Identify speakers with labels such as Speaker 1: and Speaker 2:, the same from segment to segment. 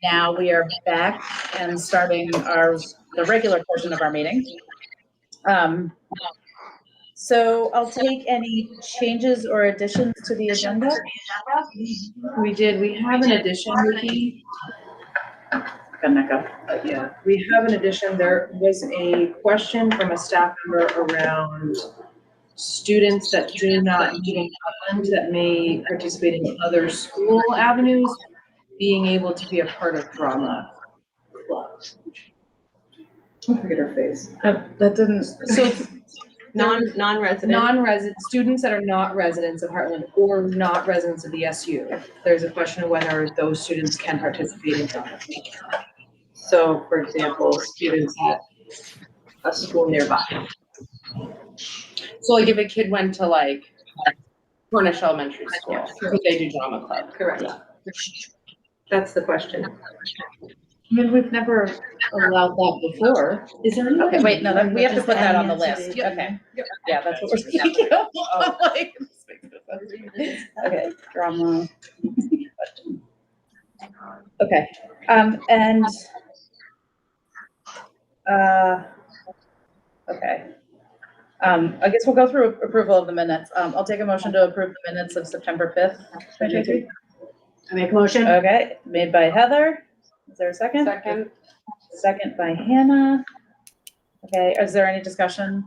Speaker 1: Now we are back and starting the regular portion of our meeting. So I'll take any changes or additions to the agenda.
Speaker 2: We did. We have an addition, Nikki. Yeah, we have an addition. There was a question from a staff member around students that do not meet in Upland that may participate in other school avenues, being able to be a part of drama club. Look at her face.
Speaker 1: That didn't.
Speaker 2: So
Speaker 3: non-resident
Speaker 2: students that are not residents of Heartland or not residents of the SU. There's a question of whether those students can participate in drama. So, for example, students at a school nearby.
Speaker 3: So like if a kid went to like Cornish Elementary School, could they do drama club?
Speaker 2: Correct. That's the question.
Speaker 1: I mean, we've never allowed that before.
Speaker 4: Is there any?
Speaker 1: Okay, wait, no, we have to
Speaker 4: Just
Speaker 1: put that on the
Speaker 4: adding it to
Speaker 1: list.
Speaker 4: the-
Speaker 1: Okay. Yeah, that's what we're speaking of. Like, okay, drama. Okay, and, okay. I guess we'll go through approval of the minutes. I'll take a motion to approve the minutes of September 5th, 2023.
Speaker 4: I make a motion.
Speaker 1: Okay, made by Heather. Is there a second?
Speaker 3: Second.
Speaker 1: Second by Hannah. Okay, is there any discussion?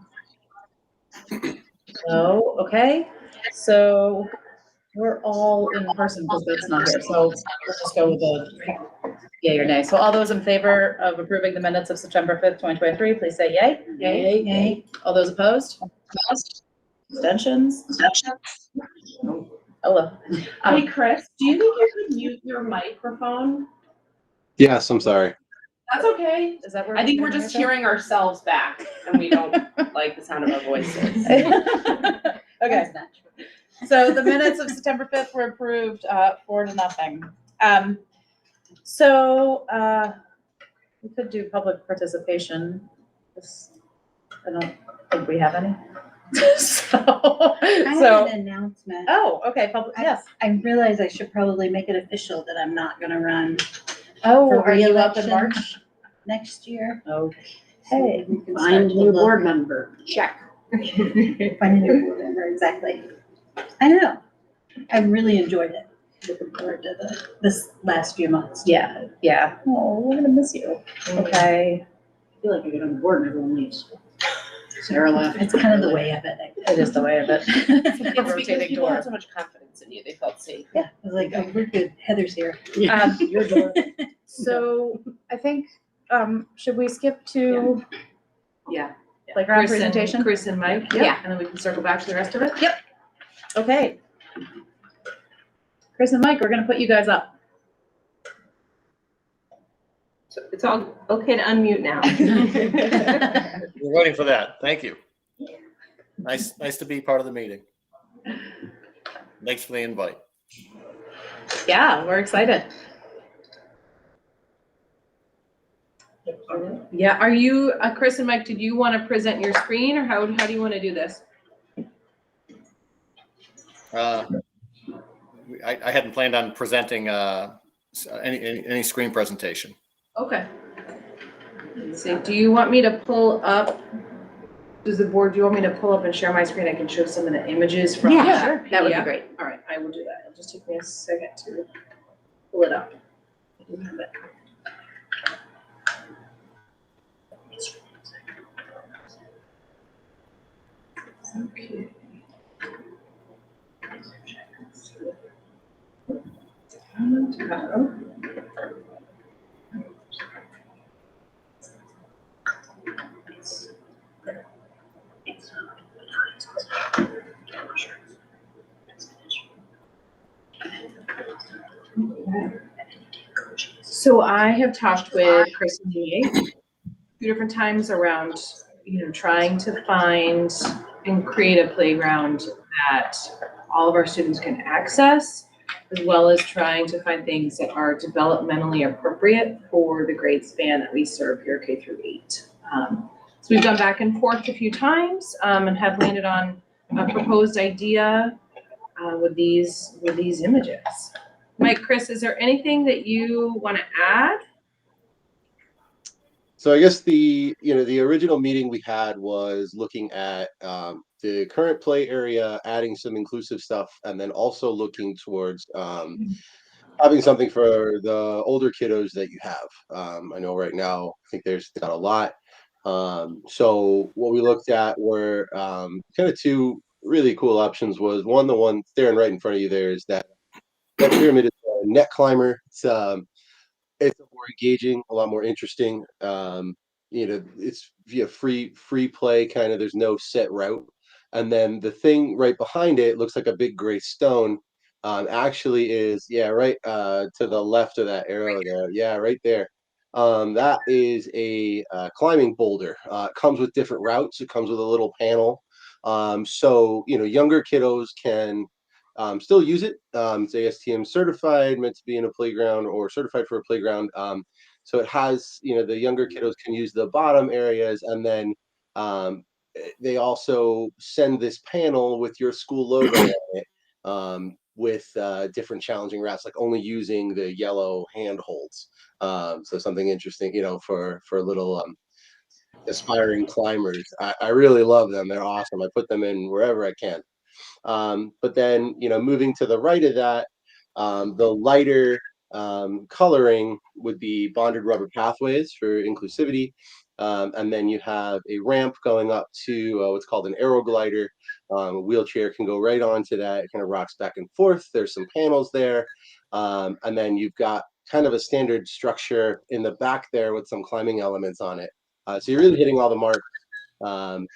Speaker 1: No, okay. So we're all in person because that's not here. So let's just go with a yay or nay. So all those in favor of approving the minutes of September 5th, 2023, please say yay.
Speaker 4: Yay. Yay.
Speaker 1: All those opposed? Abstentions? Hello.
Speaker 3: Hey, Chris, do you think you could mute your microphone?
Speaker 5: Yes, I'm sorry.
Speaker 3: That's okay.
Speaker 1: Is that where?
Speaker 3: I think we're just hearing ourselves back and we don't like the sound of our voices.
Speaker 1: Okay. So the minutes of September 5th were approved 4-0. So we could do public participation. I don't think we have any.
Speaker 4: I have an announcement.
Speaker 1: Oh, okay, yes.
Speaker 4: I realize I should probably make it official that I'm not gonna run
Speaker 1: Oh,
Speaker 4: for
Speaker 1: are you up in
Speaker 4: re-election
Speaker 1: March?
Speaker 4: next year.
Speaker 1: Okay.
Speaker 4: You can
Speaker 6: Find
Speaker 4: start
Speaker 6: a
Speaker 4: to
Speaker 6: new
Speaker 4: look.
Speaker 6: board member.
Speaker 3: Check.
Speaker 4: Find a new board member, exactly. I know. I really enjoyed it. Looking forward to this last few months.
Speaker 1: Yeah, yeah. Oh, we're gonna miss you. Okay.
Speaker 6: I feel like I get on the board and everyone leaves. Sarah left.
Speaker 4: It's kind of the way of it.
Speaker 1: It is the way of it.
Speaker 3: It's because
Speaker 1: Rotating
Speaker 3: people
Speaker 1: door.
Speaker 3: had so much confidence in you. They felt safe.
Speaker 4: Yeah, I was like, oh, we're good. Heather's here.
Speaker 1: Your door. So I think, should we skip to
Speaker 2: Yeah.
Speaker 1: playground presentation?
Speaker 2: Chris and Mike.
Speaker 1: Yeah.
Speaker 2: And then we can circle back to the rest of it.
Speaker 1: Yep. Okay. Chris and Mike, we're gonna put you guys up.
Speaker 3: So it's all okay to unmute now.
Speaker 7: We're waiting for that. Thank you. Nice to be part of the meeting. Thanks for the invite.
Speaker 1: Yeah, we're excited.
Speaker 2: Yeah, are you, Chris and Mike, did you want to present your screen or how do you want to do this?
Speaker 7: I hadn't planned on presenting any screen presentation.
Speaker 2: Okay. Let's see, do you want me to pull up, do you want me to pull up and share my screen? I can show some of the images from.
Speaker 1: Yeah,
Speaker 2: that
Speaker 1: sure. That would be
Speaker 2: PDF.
Speaker 1: great.
Speaker 2: All right, I will do that. It'll just take me a second to pull it up. Okay. So I have talked with Chris and Lee a few different times around, trying to find and create a playground that all of our students can access, as well as trying to find things that are developmentally appropriate for the grade span that we serve here, K through 8. So we've gone back and forth a few times and have landed on a proposed idea with these images. Mike, Chris, is there anything that you want to add?
Speaker 5: So I guess the original meeting we had was looking at the current play area, adding some inclusive stuff, and then also looking towards having something for the older kiddos that you have. I know right now, I think there's not a lot. So what we looked at were kind of two really cool options. Was one, the one staring right in front of you there is that pyramid is a net climber. It's more engaging, a lot more interesting. It's via free play kind of. There's no set route, and then the thing right behind it looks like a big gray stone. Actually, is right to the left of that arrow there. Yeah, right there. That is a climbing boulder. It comes with different routes. It comes with a little panel. So younger kiddos can still use it. It's ASTM certified, meant to be in a playground or certified for a playground. So it has, the younger kiddos can use the bottom areas, and then they also send this panel with your school logo on it, with different challenging routes, like only using the yellow handholds. So something interesting, for little aspiring climbers. I really love them. They're awesome. I put them in wherever I can. But then, moving to the right of that, the lighter coloring would be bonded rubber pathways for inclusivity. And then you have a ramp going up to what's called an aero glider. A wheelchair can go right onto that. It kind of rocks back and forth. There's some panels there. And then you've got kind of a standard structure in the back there with some climbing elements on it. So you're really hitting all the marks. Um,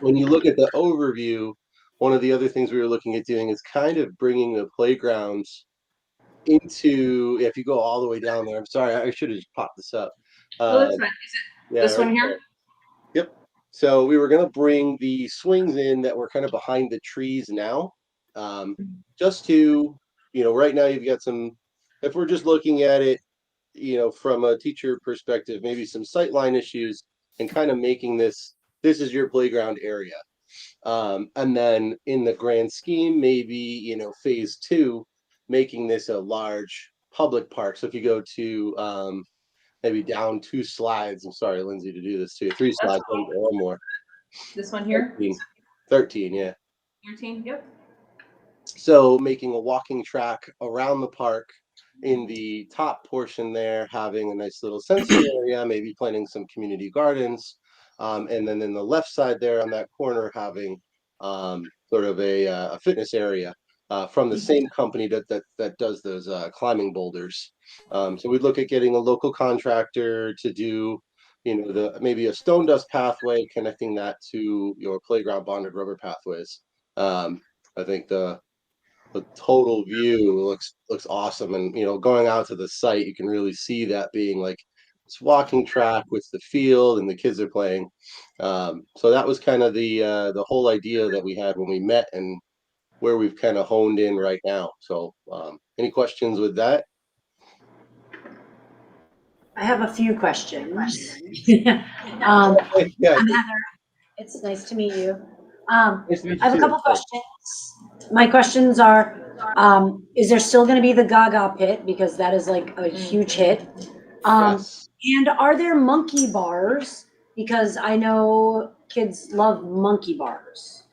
Speaker 5: when you look at the overview, one of the other things we were looking at doing is kind of bringing the playgrounds into, if you go all the way down there, I'm sorry, I should have just popped this up.
Speaker 2: Oh, that's fine. Is it this one here?
Speaker 5: Yep. So we were going to bring the swings in that were kind of behind the trees now, just to, right now you've got some, if we're just looking at it, from a teacher perspective, maybe some sightline issues, and kind of making this is your playground area. And then in the grand scheme, maybe, phase two, making this a large public park. So if you go to maybe down 2 slides, I'm sorry, Lindsay, to do this to you, 3 slides, or more.
Speaker 2: This one here?
Speaker 5: 13, yeah.
Speaker 2: 13, yep.
Speaker 5: So making a walking track around the park in the top portion there, having a nice little sensory area, maybe planting some community gardens. And then in the left side there on that corner, having sort of a fitness area from the same company that does those climbing boulders. So we'd look at getting a local contractor to do, maybe a stone dust pathway, connecting that to your playground bonded rubber pathways. I think the total view looks awesome, and going out to the site, you can really see that being like this walking track with the field and the kids are playing. So that was kind of the whole idea that we had when we met, and where we've kind of honed in right now. So any questions with that?
Speaker 8: I have a few questions.
Speaker 5: Yeah,
Speaker 8: I'm Heather. It's nice to meet you.
Speaker 5: nice to meet you
Speaker 8: I have a
Speaker 5: too.
Speaker 8: couple questions. My questions are, is there still gonna be the Gaga pit? Because that is like a huge hit.
Speaker 5: Yes.
Speaker 8: And are there monkey bars? Because I know kids love monkey bars.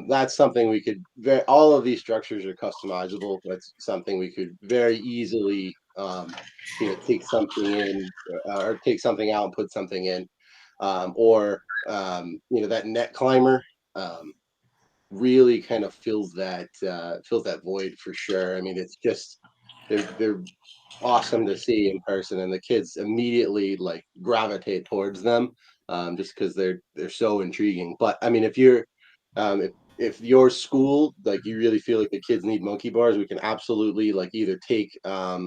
Speaker 5: That's something we could all of these structures are customizable. That's something we could very easily take something in, or take something out and put something in. Or that net climber really kind of fills that void for sure. I mean, it's just they're awesome to see in person, and the kids immediately like gravitate towards them, just because they're so intriguing. But I mean, if you're if your school, like, you really feel like the kids need monkey bars, we can absolutely like either take a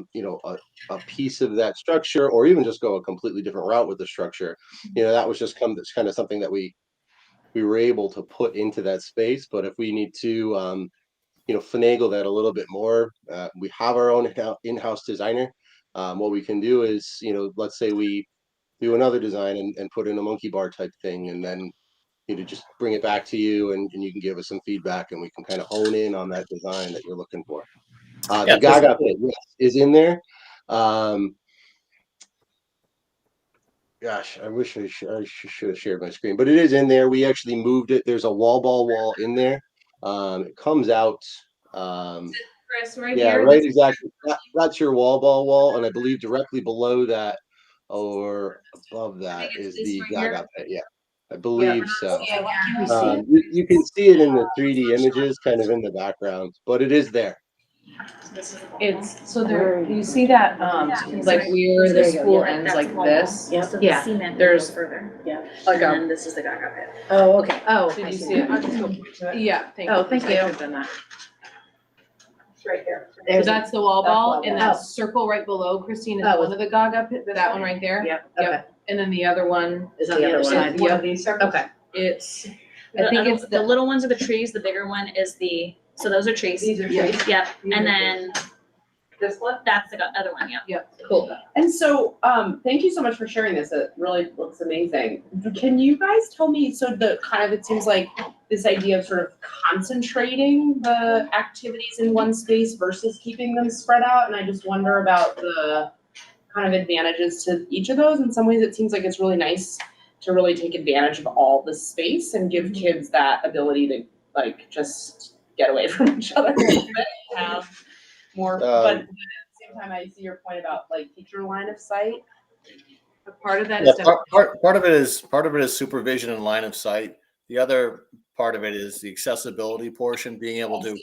Speaker 5: piece of that structure, or even just go a completely different route with the structure. That was just that's kind of something that we were able to put into that space. But if we need to finagle that a little bit more, we have our own in-house designer. What we can do is, let's say we do another design and put in a monkey bar type thing, and then just bring it back to you, and you can give us some feedback, and we can kind of hone in on that design that you're looking for. The
Speaker 7: Yeah.
Speaker 5: Gaga pit, yes, is in there. Um, Gosh, I wish I should have shared my screen, but it is in there. We actually moved it. There's a wall ball wall in there. It comes out.
Speaker 2: Chris, right
Speaker 5: Yeah,
Speaker 2: here.
Speaker 5: right, exactly. That's your wall ball wall, and I believe directly below that or above that is
Speaker 2: this
Speaker 5: the
Speaker 2: right here.
Speaker 5: Gaga pit. Yeah, I believe so.
Speaker 2: Yeah, can we see it?
Speaker 5: You can see it in the 3D images, kind of in the background, but it is there.
Speaker 2: It's, so there, you see that, like where the
Speaker 8: There you go,
Speaker 2: school
Speaker 8: yeah.
Speaker 2: ends like this?
Speaker 8: Yep.
Speaker 6: So
Speaker 2: Yeah,
Speaker 6: the cement
Speaker 2: there's-
Speaker 6: goes further.
Speaker 8: Yeah.
Speaker 2: Like
Speaker 6: And
Speaker 2: a,
Speaker 6: then this is the Gaga pit.
Speaker 8: Oh, okay.
Speaker 1: Oh,
Speaker 2: did
Speaker 8: I
Speaker 2: you
Speaker 8: see
Speaker 2: see it?
Speaker 8: that.
Speaker 2: I'll just go point to it. Yeah, thank you.
Speaker 1: Oh, thank you.
Speaker 2: I could've done that.
Speaker 6: It's right here.
Speaker 2: So
Speaker 8: There's,
Speaker 2: that's the wall ball,
Speaker 1: wall
Speaker 2: and
Speaker 1: ball.
Speaker 2: that circle right below, Christine, is
Speaker 1: Oh.
Speaker 2: one of the Gaga pit, that one right there.
Speaker 6: Yep.
Speaker 1: okay,
Speaker 2: And then the other one,
Speaker 1: is on the other side.
Speaker 2: one of
Speaker 6: these circles.
Speaker 1: Okay,
Speaker 2: it's,
Speaker 6: I
Speaker 2: I think it's
Speaker 6: the little ones are the trees, the bigger one is so those are trees.
Speaker 2: These are
Speaker 6: Yeah.
Speaker 2: trees.
Speaker 6: Yep,
Speaker 2: These are
Speaker 6: and then
Speaker 2: this one?
Speaker 6: that's the other one, yeah.
Speaker 1: cool.
Speaker 3: And so, thank you so much for sharing this. It really looks amazing. Can you guys tell me, so the kind of, it seems like this idea of sort of concentrating the activities in one space versus keeping them spread out, and I just wonder about the kind of advantages to each of those. In some ways, it seems like it's really nice to really take advantage of all the space and give kids that ability to like just get away from each other a little bit, have more, but at the same time, I see your point about like teacher line of sight.
Speaker 2: A part of that
Speaker 7: Yeah,
Speaker 2: is definitely.
Speaker 7: part of it is supervision and line of sight. The other part of it is the accessibility portion, being able to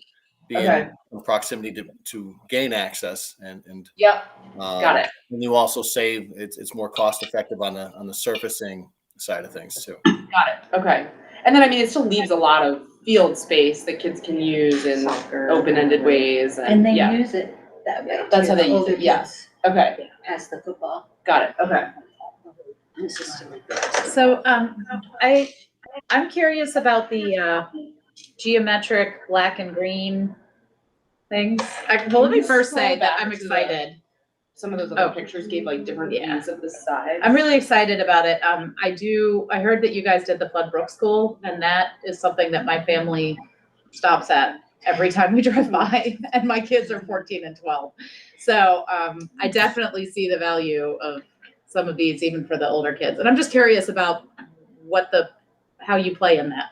Speaker 7: be
Speaker 3: Okay.
Speaker 7: in proximity to gain access and
Speaker 3: Yep, got it.
Speaker 7: And you also save, it's more cost effective on the surfacing side of things too.
Speaker 3: Got it. Okay. And then, I mean, it still leaves a lot of field space that kids can use in open-ended ways.
Speaker 4: And they
Speaker 3: yeah.
Speaker 4: use it that way.
Speaker 3: That's
Speaker 4: too.
Speaker 3: how they use
Speaker 4: Older
Speaker 3: it, yeah.
Speaker 4: kids
Speaker 3: Okay.
Speaker 4: Pass the football.
Speaker 3: Got it. Okay.
Speaker 1: So, I'm curious about the, geometric black and green things. Well, let me first say that I'm excited.
Speaker 3: Some of those other
Speaker 1: Oh.
Speaker 3: pictures gave like different
Speaker 1: Yeah.
Speaker 3: views of the sides.
Speaker 1: I'm really excited about it. I heard that you guys did the Flood Brook School, and that is something that my family stops at every time we drive by, and my kids are 14 and 12. So, I definitely see the value of some of these, even for the older kids. And I'm just curious about how you play in that.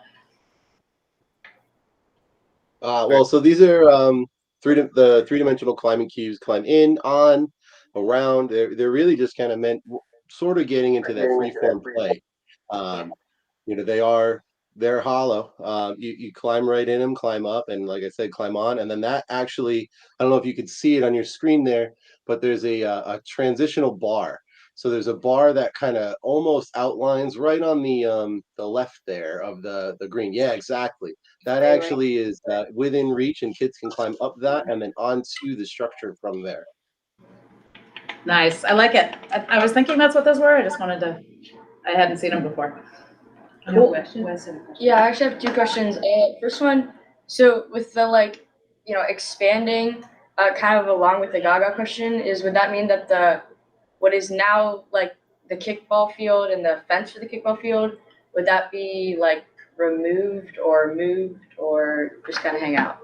Speaker 5: Well, so these are the three-dimensional climbing cubes. Climb in, on, around. They're really just kind of meant sort of getting into that free-form play. They're hollow. You climb right in them, climb up, and like I said, climb on. And then that actually, I don't know if you could see it on your screen there, but there's a transitional bar. So there's a bar that kind of almost outlines right on the left there of the green. Yeah, exactly. That actually is within reach, and kids can climb up that and then onto the structure from there.
Speaker 1: Nice. I like it. I was thinking that's what those were. I hadn't seen them before.
Speaker 2: Cool.
Speaker 9: Yeah, I actually have two questions. First one, so with the expanding, kind of along with the Gaga question, would that mean that what is now like the kickball field and the fence for the kickball field, would that be like removed or moved or just kind of hang out?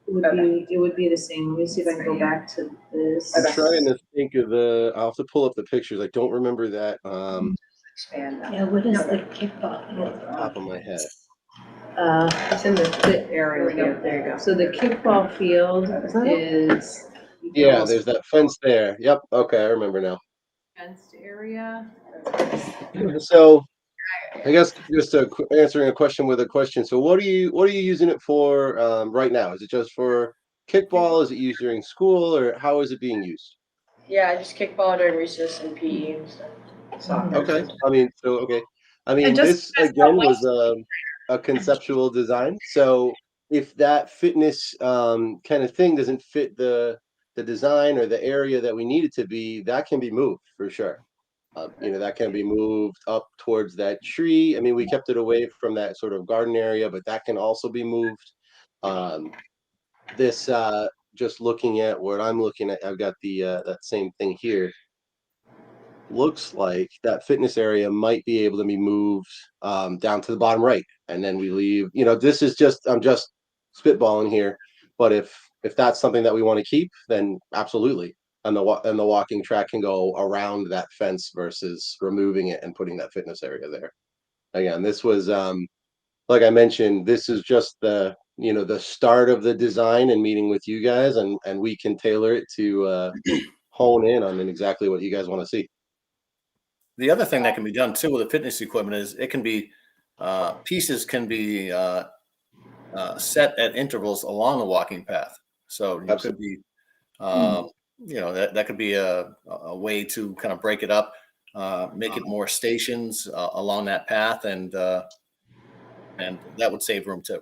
Speaker 2: It would be the same. Let me see if I can go back to this.
Speaker 5: I'm trying to think of I'll have to pull up the pictures. I don't remember that
Speaker 9: Expand that.
Speaker 4: Yeah, what is the kickball?
Speaker 5: off the top of my head.
Speaker 2: It's in the fit area here. There you go. So the kickball field is.
Speaker 5: Yeah, there's that fence there. Yep. Okay, I remember now.
Speaker 2: Fenced area.
Speaker 5: So, I guess just answering a question with a question. So, what are you using it for right now? Is it just for kickball? Is it used during school, or how is it being used?
Speaker 9: Yeah, just kickball during recess and PE and stuff.
Speaker 5: Okay. I mean,
Speaker 1: And just
Speaker 5: this again was a conceptual design. So if that fitness kind of thing doesn't fit the design or the area that we need it to be, that can be moved for sure. That can be moved up towards that tree. I mean, we kept it away from that sort of garden area, but that can also be moved. This just looking at what I'm looking at, I've got the that same thing here. Looks like that fitness area might be able to be moved down to the bottom right, and then we leave. This is I'm just spitballing here, But if that's something that we want to keep, then absolutely. And the walking track can go around that fence versus removing it and putting that fitness area there. Again, this was like I mentioned, this is just the start of the design and meeting with you guys, and we can tailor it to hone in on exactly what you guys want to see.
Speaker 7: The other thing that can be done too with the fitness equipment is it can be pieces can be set at intervals along the walking path. So you could be, that could be a way to kind of break it up, make it more stations along that path, and that would save room too.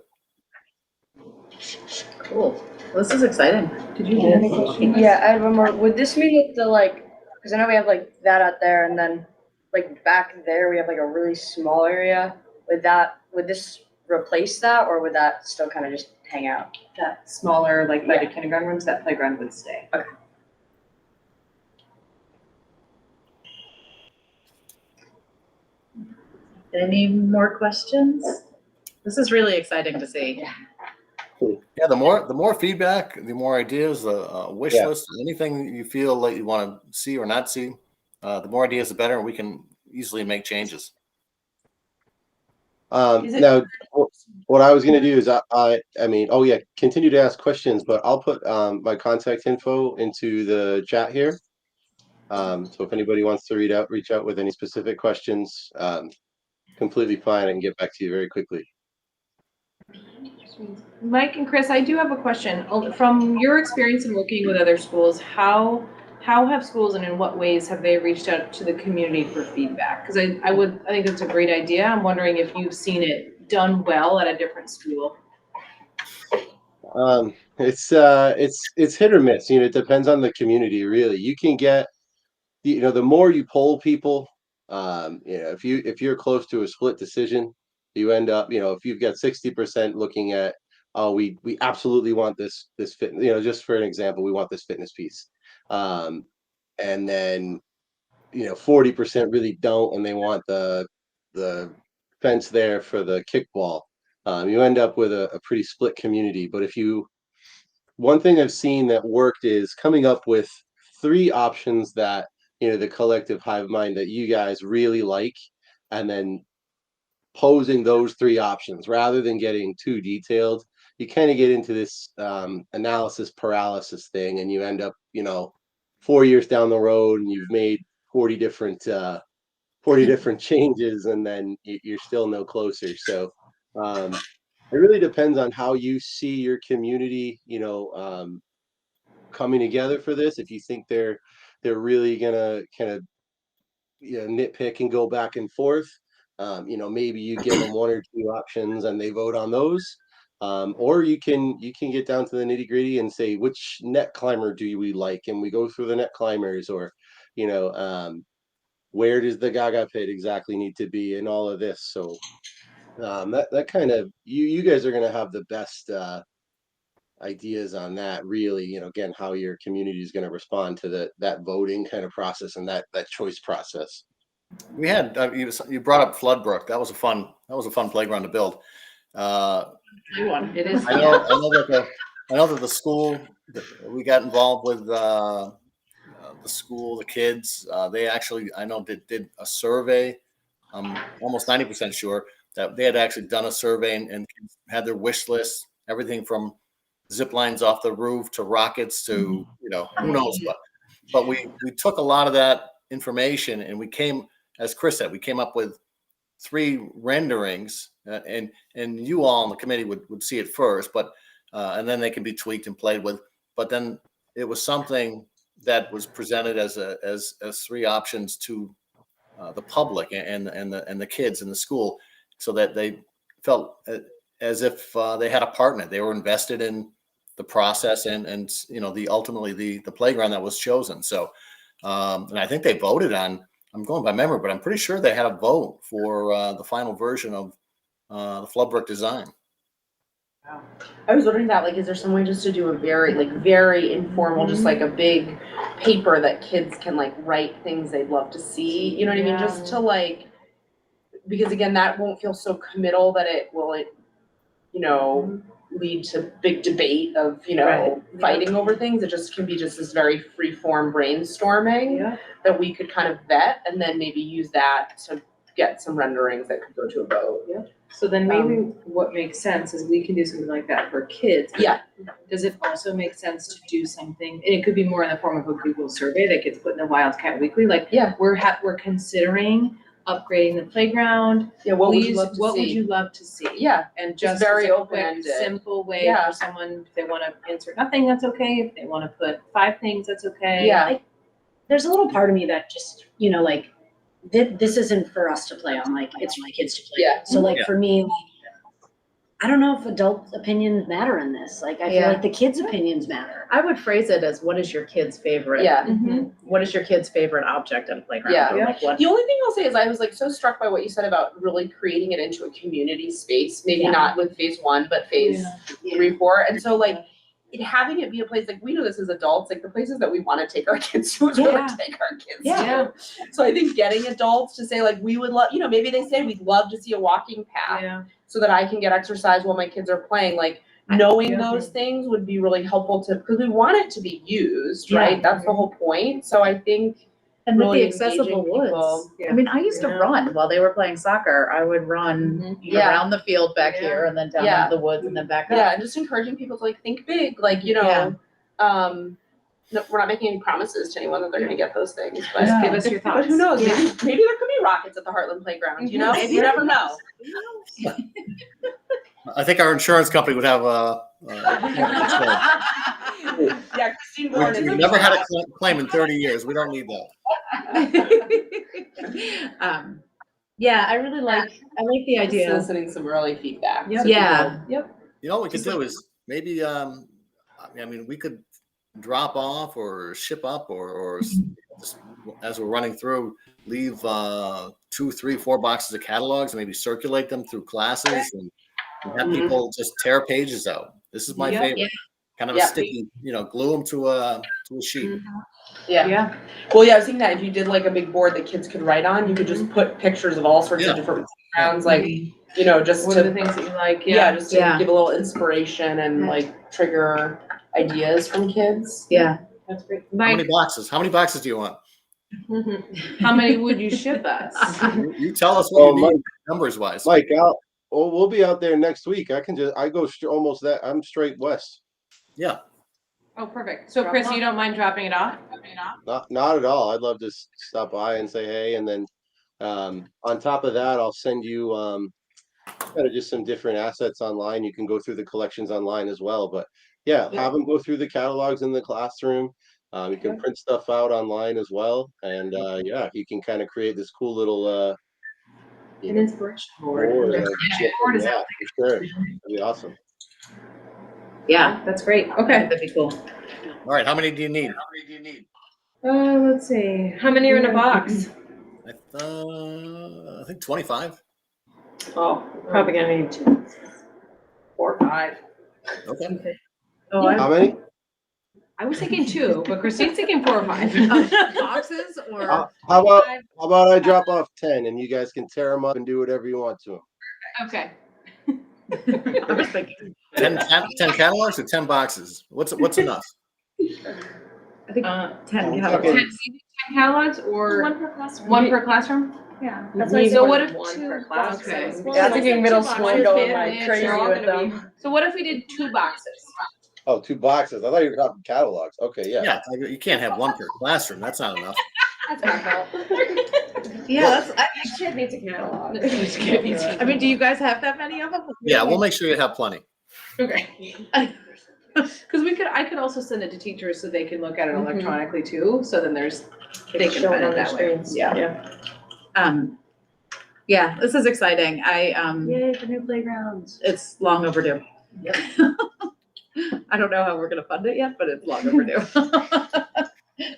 Speaker 1: Cool. Well, this is exciting.
Speaker 2: Did you have any questions?
Speaker 9: Yeah, I have one more. Would this mean that because I know we have like that out there, and then like back there we have like a really small area. Would this replace that, or would that still kind of just hang out?
Speaker 2: That smaller, like by the kindergarten rooms, that playground would stay.
Speaker 9: Okay.
Speaker 1: Any more questions? This is really exciting to see.
Speaker 7: Yeah, the more feedback, the more ideas, the wish list, anything you feel like you want to see or not see, the more ideas, the better, and we can easily make changes.
Speaker 5: Now, what I was going to do is continue to ask questions, but I'll put my contact info into the chat here. So if anybody wants to reach out with any specific questions, completely fine. I can get back to you very quickly.
Speaker 2: Mike and Chris, I do have a question. From your experience in working with other schools, how have schools and in what ways have they reached out to the community for feedback? Because I think that's a great idea. I'm wondering if you've seen it done well at a different school.
Speaker 5: It's hit or miss. It depends on the community, really. You can get, the more you poll people, if you're close to a split decision, you end up, if you've got 60% looking at, oh, we absolutely want this fit, just for an example, we want this fitness piece. And then, 40% really don't, and they want the fence there for the kickball. You end up with a pretty split community. But one thing I've seen that worked is coming up with 3 options that, the collective hive mind that you guys really like, and then posing those 3 options rather than getting too detailed. You kind of get into this analysis paralysis thing, and you end up, 4 years down the road, and you've made 40 different changes, and then you're still no closer. So it really depends on how you see your community, coming together for this. If you think they're really gonna kind of nitpick and go back and forth, maybe you give them 1 or 2 options and they vote on those. Or you can get down to the nitty gritty and say, which net climber do we like? And we go through the net climbers, or, where does the Gaga pit exactly need to be and all of this. So that kind of, you guys are going to have the best ideas on that, really, again, how your community is going to respond to that voting kind of process and that choice process.
Speaker 7: We had you brought up Floodbrook. That was a fun playground to build.
Speaker 2: It is.
Speaker 7: I know that the school, we got involved with the school, the kids. They actually, I know, did a survey. I'm almost 90% sure that they had actually done a survey and had their wish list, everything from zip lines off the roof to rockets to who knows what. But we took a lot of that information, and we came, as Chris said, we came up with 3 renderings, and you all on the committee would see it first, but and then they can be tweaked and played with. But then it was something that was presented as 3 options to the public and the kids in the school, so that they felt as if they had a part in it. They were invested in the process and ultimately the playground that was chosen. So and I think they voted on. I'm going by memory, but I'm pretty sure they had a vote for the final version of the Floodbrook design.
Speaker 3: Wow. I was wondering that, is there some way just to do a very informal, just like a big paper that kids can write things they'd love to see, you know what I mean? Just to because again, that won't feel so committal that it will, lead to big debate of, you know,
Speaker 1: Right.
Speaker 3: fighting over things. It just can be just this very free form brainstorming
Speaker 2: Yeah.
Speaker 3: that we could kind of vet and then maybe use that to get some renderings that could go to a vote.
Speaker 2: So then maybe what makes sense is we can do something like that for kids. but
Speaker 3: Yeah.
Speaker 2: Does it also make sense to do something, and it could be more in the form of a Google survey that gets put in the Wildcat Weekly, like,
Speaker 3: Yeah.
Speaker 2: we're considering upgrading the playground.
Speaker 3: Yeah, what would you
Speaker 2: Please,
Speaker 3: love to
Speaker 2: what would
Speaker 3: see?
Speaker 2: you love to see?
Speaker 3: Yeah,
Speaker 2: And
Speaker 3: Just
Speaker 2: just
Speaker 3: very
Speaker 2: as a quick,
Speaker 3: open-ended.
Speaker 2: simple way
Speaker 3: Yeah.
Speaker 2: for someone, if they wanna insert nothing, that's okay, if they wanna put 5 things, that's okay.
Speaker 3: yeah,
Speaker 8: There's a little part of me that just, you know, like, this isn't for us to play on, like, it's for my kids to play.
Speaker 3: Yeah.
Speaker 8: So like,
Speaker 7: Yeah.
Speaker 8: for me, like, I don't know if adult opinions matter in this. Like, I feel
Speaker 1: Yeah.
Speaker 8: like the kids' opinions matter.
Speaker 1: I would phrase it as, what is your kid's favorite?
Speaker 3: yeah.
Speaker 2: Mhm.
Speaker 1: What is your kid's favorite object at a playground?
Speaker 3: Yeah.
Speaker 1: Or like what?
Speaker 3: The only thing I'll say is I was like so struck by what you said about really creating it into a community space, maybe
Speaker 8: Yeah.
Speaker 3: not with phase 1, but phase
Speaker 8: Yeah.
Speaker 3: 3, 4. And so like having it be a place, like we know this as adults, like the places that we want to take our kids to is where
Speaker 8: Yeah.
Speaker 3: we take our kids
Speaker 2: Yeah.
Speaker 3: to. So I think getting adults to say like, we would love, you know, maybe they say we'd love to see a walking path
Speaker 2: Yeah.
Speaker 3: so that I can get exercise while my kids are playing. Like knowing
Speaker 2: Yeah.
Speaker 3: those things would be really helpful because we want it to be used,
Speaker 1: Yeah.
Speaker 3: right? That's the whole point. So I think
Speaker 1: And with
Speaker 3: really
Speaker 1: the accessible
Speaker 3: engaging
Speaker 1: woods.
Speaker 3: people.
Speaker 1: I mean, I used to
Speaker 2: Yeah.
Speaker 1: run while they were playing soccer. I would run
Speaker 3: Yeah.
Speaker 1: around the field back
Speaker 2: Yeah.
Speaker 1: here and then down
Speaker 3: Yeah.
Speaker 1: into the woods and then back up.
Speaker 3: Yeah, and just encouraging people to like think big, like, you know, no, we're not making any promises to anyone that they're gonna get those things, but.
Speaker 2: Just give us your
Speaker 3: But who
Speaker 2: thoughts.
Speaker 3: knows, maybe there could be rockets at the Heartland Playground, you know,
Speaker 1: Maybe.
Speaker 3: you never know.
Speaker 7: I think our insurance company would have
Speaker 3: Yeah, Christine Warren is.
Speaker 7: we've never had a claim in 30 years. We don't need that.
Speaker 1: Yeah, I really like the idea.
Speaker 3: Soliciting some early feedback.
Speaker 2: Yep.
Speaker 3: so
Speaker 1: Yeah.
Speaker 3: people-
Speaker 7: You know what we could do is maybe, I mean, we could drop off or ship up or just as we're running through, leave 2, 3, 4 boxes of catalogs and maybe circulate them through classes and have people just tear pages out. This is my
Speaker 2: Yep.
Speaker 7: favorite. Kind of a
Speaker 3: Yeah.
Speaker 7: sticky, you know, glue them to a sheet.
Speaker 3: Yeah,
Speaker 2: Yeah.
Speaker 3: well, yeah, I was thinking that if you did like a big board that kids could write on, you could just put pictures of all sorts of
Speaker 7: Yeah.
Speaker 3: different rounds, like, you know, just
Speaker 2: What are the
Speaker 3: to,
Speaker 2: things that you like?
Speaker 3: yeah, just to
Speaker 1: Yeah.
Speaker 3: give a little inspiration and like trigger ideas from kids.
Speaker 1: Yeah.
Speaker 2: That's great.
Speaker 7: How many
Speaker 2: Mike,
Speaker 7: boxes? How many boxes do you want?
Speaker 2: how many would you ship us?
Speaker 7: You tell us what
Speaker 5: Oh,
Speaker 7: you need, numbers wise.
Speaker 5: Mike, we'll be out there next week. I go almost that, I'm straight west.
Speaker 7: Yeah.
Speaker 2: Oh, perfect. So Chris, you don't mind dropping it off?
Speaker 5: Not at all. I'd love to stop by and say hey, and then on top of that, I'll send you kind of just some different assets online. You can go through the collections online as well. But yeah, have them go through the catalogs in the classroom. You can print stuff out online as well, and yeah, you can kind of create this cool little
Speaker 2: An inspiration board.
Speaker 5: board.
Speaker 2: Board is
Speaker 5: Yeah, for sure. That'd be awesome.
Speaker 1: Yeah.
Speaker 2: That's great. Okay.
Speaker 1: That'd be cool.
Speaker 7: All right. How many do you need?
Speaker 2: Let's see. How many are in a box?
Speaker 7: I think 25.
Speaker 2: Oh, probably gonna need 2, 4, 5.
Speaker 7: Okay.
Speaker 1: Oh,
Speaker 5: How many?
Speaker 2: I was thinking 2, but Christine's thinking 4 or 5.
Speaker 1: boxes or?
Speaker 5: How about I drop off 10 and you guys can tear them up and do whatever you want to them.
Speaker 2: Okay.
Speaker 1: I was thinking.
Speaker 7: 10 catalogs or 10 boxes? What's enough?
Speaker 1: I think 10
Speaker 5: I'm
Speaker 1: catalogs.
Speaker 5: talking-
Speaker 2: 10 catalogs or
Speaker 6: One per classroom.
Speaker 2: 1 per classroom?
Speaker 6: Yeah.
Speaker 2: That's
Speaker 6: That's why I
Speaker 2: so
Speaker 6: said
Speaker 2: what if
Speaker 6: one
Speaker 2: 2
Speaker 6: per
Speaker 2: boxes?
Speaker 6: classroom.
Speaker 2: Well,
Speaker 9: Yeah, I'm
Speaker 2: like
Speaker 9: thinking middle
Speaker 6: two
Speaker 9: school
Speaker 6: boxes.
Speaker 9: going
Speaker 2: Yeah,
Speaker 9: like
Speaker 2: they're
Speaker 9: crazy
Speaker 2: all
Speaker 9: with
Speaker 2: gonna be-
Speaker 9: them.
Speaker 2: So what if we did 2 boxes?
Speaker 5: Oh, 2 boxes. I thought you were talking catalogs. Okay, yeah.
Speaker 7: Yeah, you can't have 1 per classroom. That's not enough.
Speaker 6: That's my fault.
Speaker 1: Yeah,
Speaker 6: Each kid needs a catalog.
Speaker 1: I mean, do you guys have that many of them?
Speaker 7: Yeah, we'll make sure you have plenty.
Speaker 2: Okay. Because I could also send it to teachers so they can look at it
Speaker 9: Mhm.
Speaker 2: electronically too, so then they can
Speaker 9: Show
Speaker 2: find
Speaker 9: it
Speaker 2: it
Speaker 9: on their
Speaker 2: that way.
Speaker 9: screens.
Speaker 2: Yeah.
Speaker 1: Yeah, this is exciting.
Speaker 6: Yay, for new playgrounds.
Speaker 1: It's long overdue. I don't know how we're gonna fund it yet, but it's long overdue.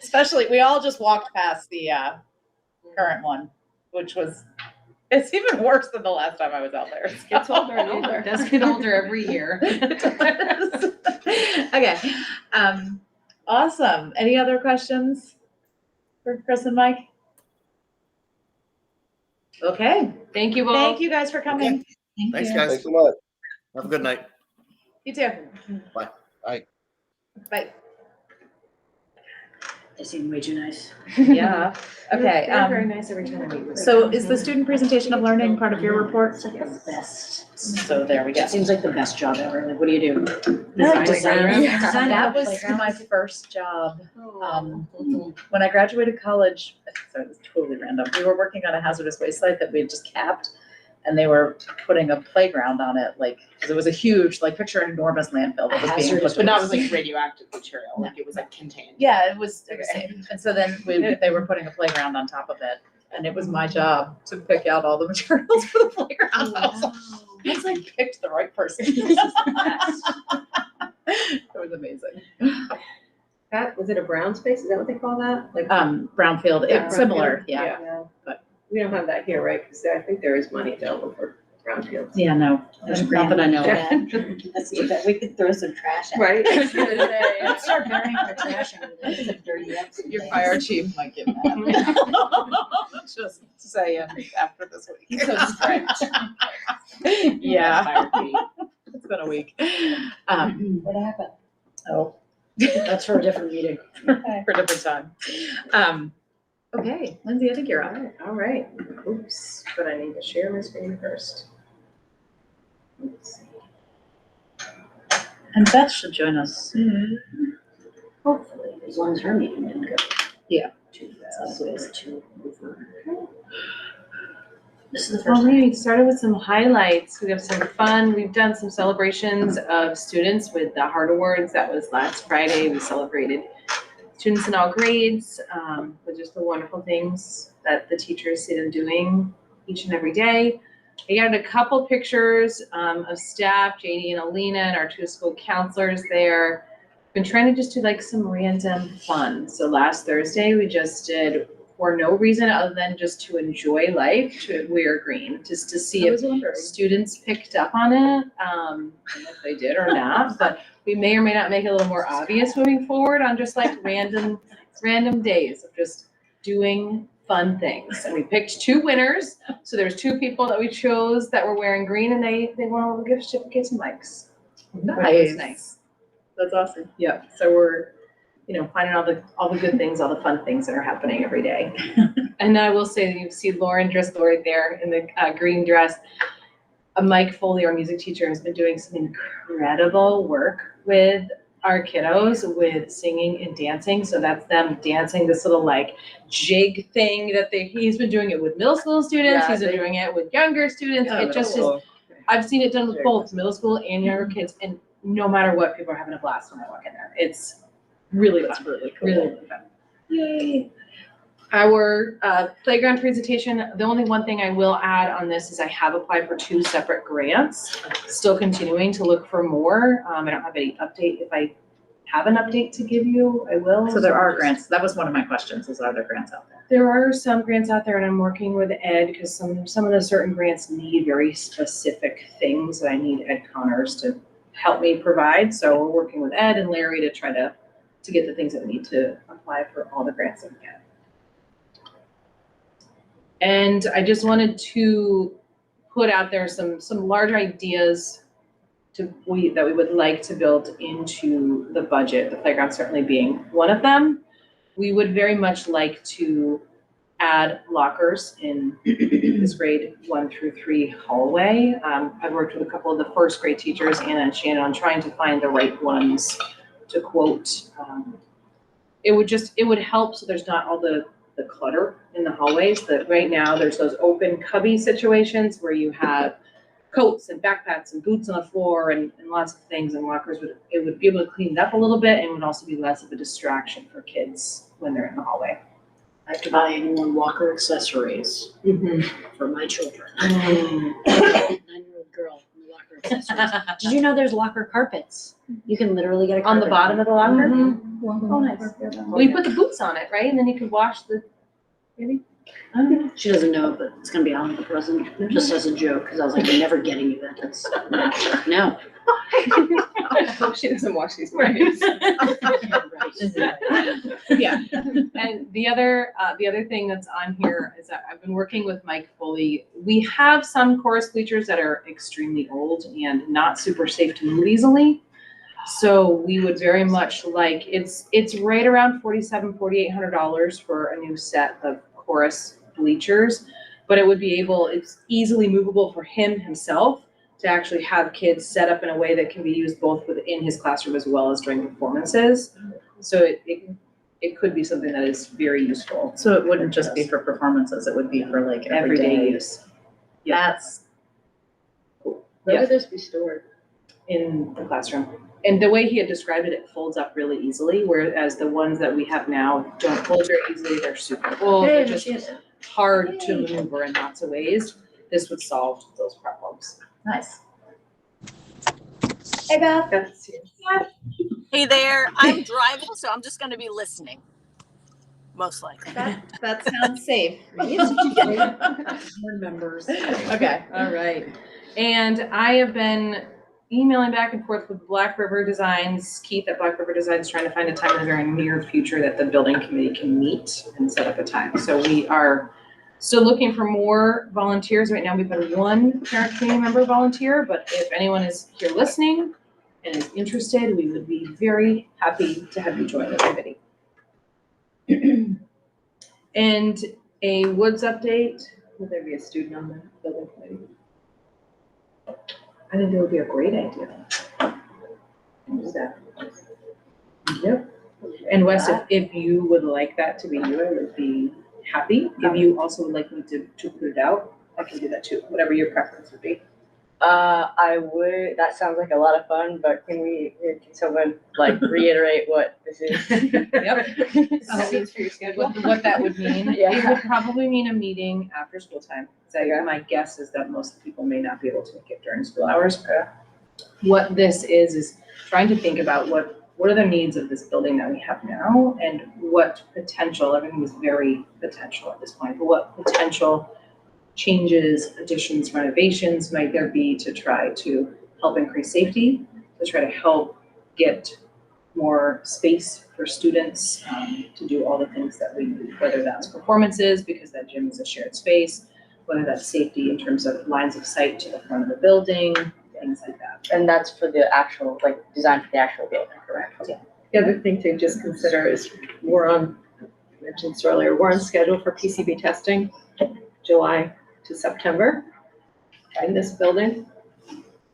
Speaker 1: Especially, we all just walked past the current one, which it's even worse than the last time I was out there.
Speaker 6: It gets older and older.
Speaker 2: It does get older every year.
Speaker 1: Okay, awesome. Any other questions for Chris and Mike? Okay,
Speaker 2: Thank you both.
Speaker 1: thank you guys for coming. Thank
Speaker 7: Thanks,
Speaker 1: you.
Speaker 7: guys.
Speaker 5: Thanks so much.
Speaker 7: Have a good night.
Speaker 2: You too.
Speaker 7: Bye.
Speaker 5: Bye.
Speaker 2: Bye.
Speaker 8: They seem way too nice.
Speaker 1: Yeah, okay.
Speaker 2: They're very nice every time I meet with them.
Speaker 1: So is the student presentation of learning part of your report?
Speaker 8: It's like the best.
Speaker 1: So there we go.
Speaker 8: It seems like the best job ever. Like, what do you do?
Speaker 2: Design
Speaker 8: Design.
Speaker 2: playground.
Speaker 8: Yeah. Design
Speaker 1: That
Speaker 8: a
Speaker 1: was
Speaker 8: playground.
Speaker 1: my first job. When I graduated college, sorry, this is totally random. We were working on a hazardous waste site that we had just capped. And they were putting a playground on it, like, because it was a huge, like, picture an enormous landfill that was being
Speaker 8: Hazardous,
Speaker 1: put.
Speaker 3: But not with like radioactive material, like it was like contained.
Speaker 1: Yeah, it was safe. And so then they were putting a playground on top of it. And it was my job to pick out all the materials for the playground. I was like, picked the right person. It was amazing.
Speaker 2: That, was it a brown space? Is that what they call that? Like,
Speaker 1: Brownfield,
Speaker 2: Yeah,
Speaker 1: it's similar,
Speaker 2: brownfield.
Speaker 1: yeah.
Speaker 2: But we don't have that here, right? Because I think there is money available for brownfields.
Speaker 1: Yeah, no,
Speaker 4: There's
Speaker 1: not that I know of.
Speaker 4: Let's see, but we could throw some trash at it.
Speaker 2: Right?
Speaker 8: Let's start burying our trash under there.
Speaker 4: This is a dirty episode.
Speaker 1: Your fire chief might get mad. Just saying after this week.
Speaker 4: He's so strict.
Speaker 1: Yeah. It's been a week.
Speaker 4: What happened?
Speaker 1: Oh,
Speaker 8: That's for a different meeting.
Speaker 1: for a different time. Okay, Lindsay, I think you're up.
Speaker 2: All right. Oops, but I need to share my screen first. Oops.
Speaker 1: And Beth should join us soon.
Speaker 8: Hopefully, as long as her meeting didn't go.
Speaker 1: Yeah.
Speaker 8: Too fast. So it's too over. This is the
Speaker 2: All
Speaker 8: first.
Speaker 2: right, we started with some highlights. We have some fun. We've done some celebrations of students with the Heart Awards. That was last Friday. We celebrated students in all grades, with just the wonderful things that the teachers see them doing each and every day. I got a couple pictures of staff, JD and Alina, and our two school counselors there. Been trying to just do like some random fun. So last Thursday, we just did, for no reason other than just to enjoy life, to wear green, just to see if students picked up on it, and if they did or not. But we may or may not make it a little more obvious moving forward on just like random days of just doing fun things. And we picked two winners. So there's two people that we chose that were wearing green, and they won all the gift certificates and mics. Which was nice.
Speaker 1: That's awesome.
Speaker 2: Yeah, so we're, finding all the good things, all the fun things that are happening every day. And I will say that you see Lauren Driscoll right there in the green dress. Mike Foley, our music teacher, has been doing some incredible work with our kiddos with singing and dancing. So that's them dancing this little like jig thing that he's been doing it with middle school students. He's been doing it with younger students. It just is, I've seen it done with both middle school and younger kids, and no matter what, people are having a blast when I walk in there. It's really fun.
Speaker 1: really cool.
Speaker 2: Really, really fun. Yay. Our playground presentation, the only one thing I will add on this is I have applied for 2 separate grants. Still continuing to look for more. I don't have any update. If I have an update to give you, I will.
Speaker 1: So there are grants. That was one of my questions, is are there grants out there?
Speaker 2: There are some grants out there, and I'm working with Ed because some of the certain grants need very specific things that I need Ed Connors to help me provide. So we're working with Ed and Larry to try to get the things that we need to apply for all the grants that we get. And I just wanted to put out there some larger ideas that we would like to build into the budget, the playground certainly being one of them. We would very much like to add lockers in this grade 1 through 3 hallway. I've worked with a couple of the first grade teachers, Anna and Shannon, on trying to find the right ones to quote. It would help so there's not all the clutter in the hallways. That right now there's those open cubby situations where you have coats and backpacks and boots on the floor and lots of things, and lockers would be able to clean it up a little bit, and would also be less of a distraction for kids when they're in the hallway.
Speaker 8: I have to buy more locker accessories for my children. 9-year-old girl, locker accessories. Did you know there's locker carpets? You can literally get a
Speaker 2: On
Speaker 8: carpet.
Speaker 2: the bottom of the locker?
Speaker 8: Oh, nice.
Speaker 2: Well, you put the boots on it, right? And then you could wash the, maybe? I don't know.
Speaker 8: She doesn't know, but it's gonna be on the present, just as a joke, because I was like, I'm never getting you that. That's no.
Speaker 2: I hope she doesn't watch these movies. Yeah, and the other thing that's on here is that I've been working with Mike Foley. We have some chorus bleachers that are extremely old and not super safe to move easily. So we would very much like, it's right around $4,800 for a new set of chorus bleachers, but it would be it's easily movable for him himself to actually have kids set up in a way that can be used both within his classroom as well as during performances. So it could be something that is very useful.
Speaker 1: So it wouldn't just be for performances, it would be for like
Speaker 2: Everyday use. Yeah.
Speaker 1: That's
Speaker 9: Where
Speaker 2: Yeah.
Speaker 9: would this be stored?
Speaker 2: In the classroom. And the way he had described it, it folds up really easily, whereas the ones that we have now don't fold very easily. They're super old. They're just hard to maneuver in lots of ways. This would solve those problems.
Speaker 1: nice.
Speaker 2: Hey, Beth.
Speaker 10: Hey there, I'm driving, so I'm just gonna be listening, most likely.
Speaker 1: That sounds safe.
Speaker 2: Board members. Okay, all right. And I have been emailing back and forth with Black River Designs, Keith at Black River Designs, trying to find a time in the very near future that the building committee can meet and set up a time. So we are still looking for more volunteers. Right now, we've had one parent committee member volunteer, but if anyone is here listening and is interested, we would be very happy to have you join the committee. And a Woods update. Would there be a student on the building committee? I think that would be a great idea. Do that. Yep. And Wes, if you would like that to be you, I would be happy. If you also would like me to put it out, I can do that too, whatever your preference would be.
Speaker 9: I would, that sounds like a lot of fun, but can someone like reiterate what this is?
Speaker 2: Yep. What that would mean.
Speaker 9: Yeah.
Speaker 2: It would probably mean a meeting after school time. So my guess is that most people may not be able to make it during school hours. What this is trying to think about what are the needs of this building that we have now, and what potential, everything is very potential at this point, but what potential changes, additions, renovations might there be to try to help increase safety, to try to help get more space for students to do all the things that we need, whether that's performances, because that gym is a shared space, whether that's safety in terms of lines of sight to the front of the building, things like that.
Speaker 9: And that's for the actual, like, design for the actual building, correct?
Speaker 2: Yeah.
Speaker 11: The other thing to just consider is I mentioned this earlier, we're on schedule for PCB testing, July to September in this building.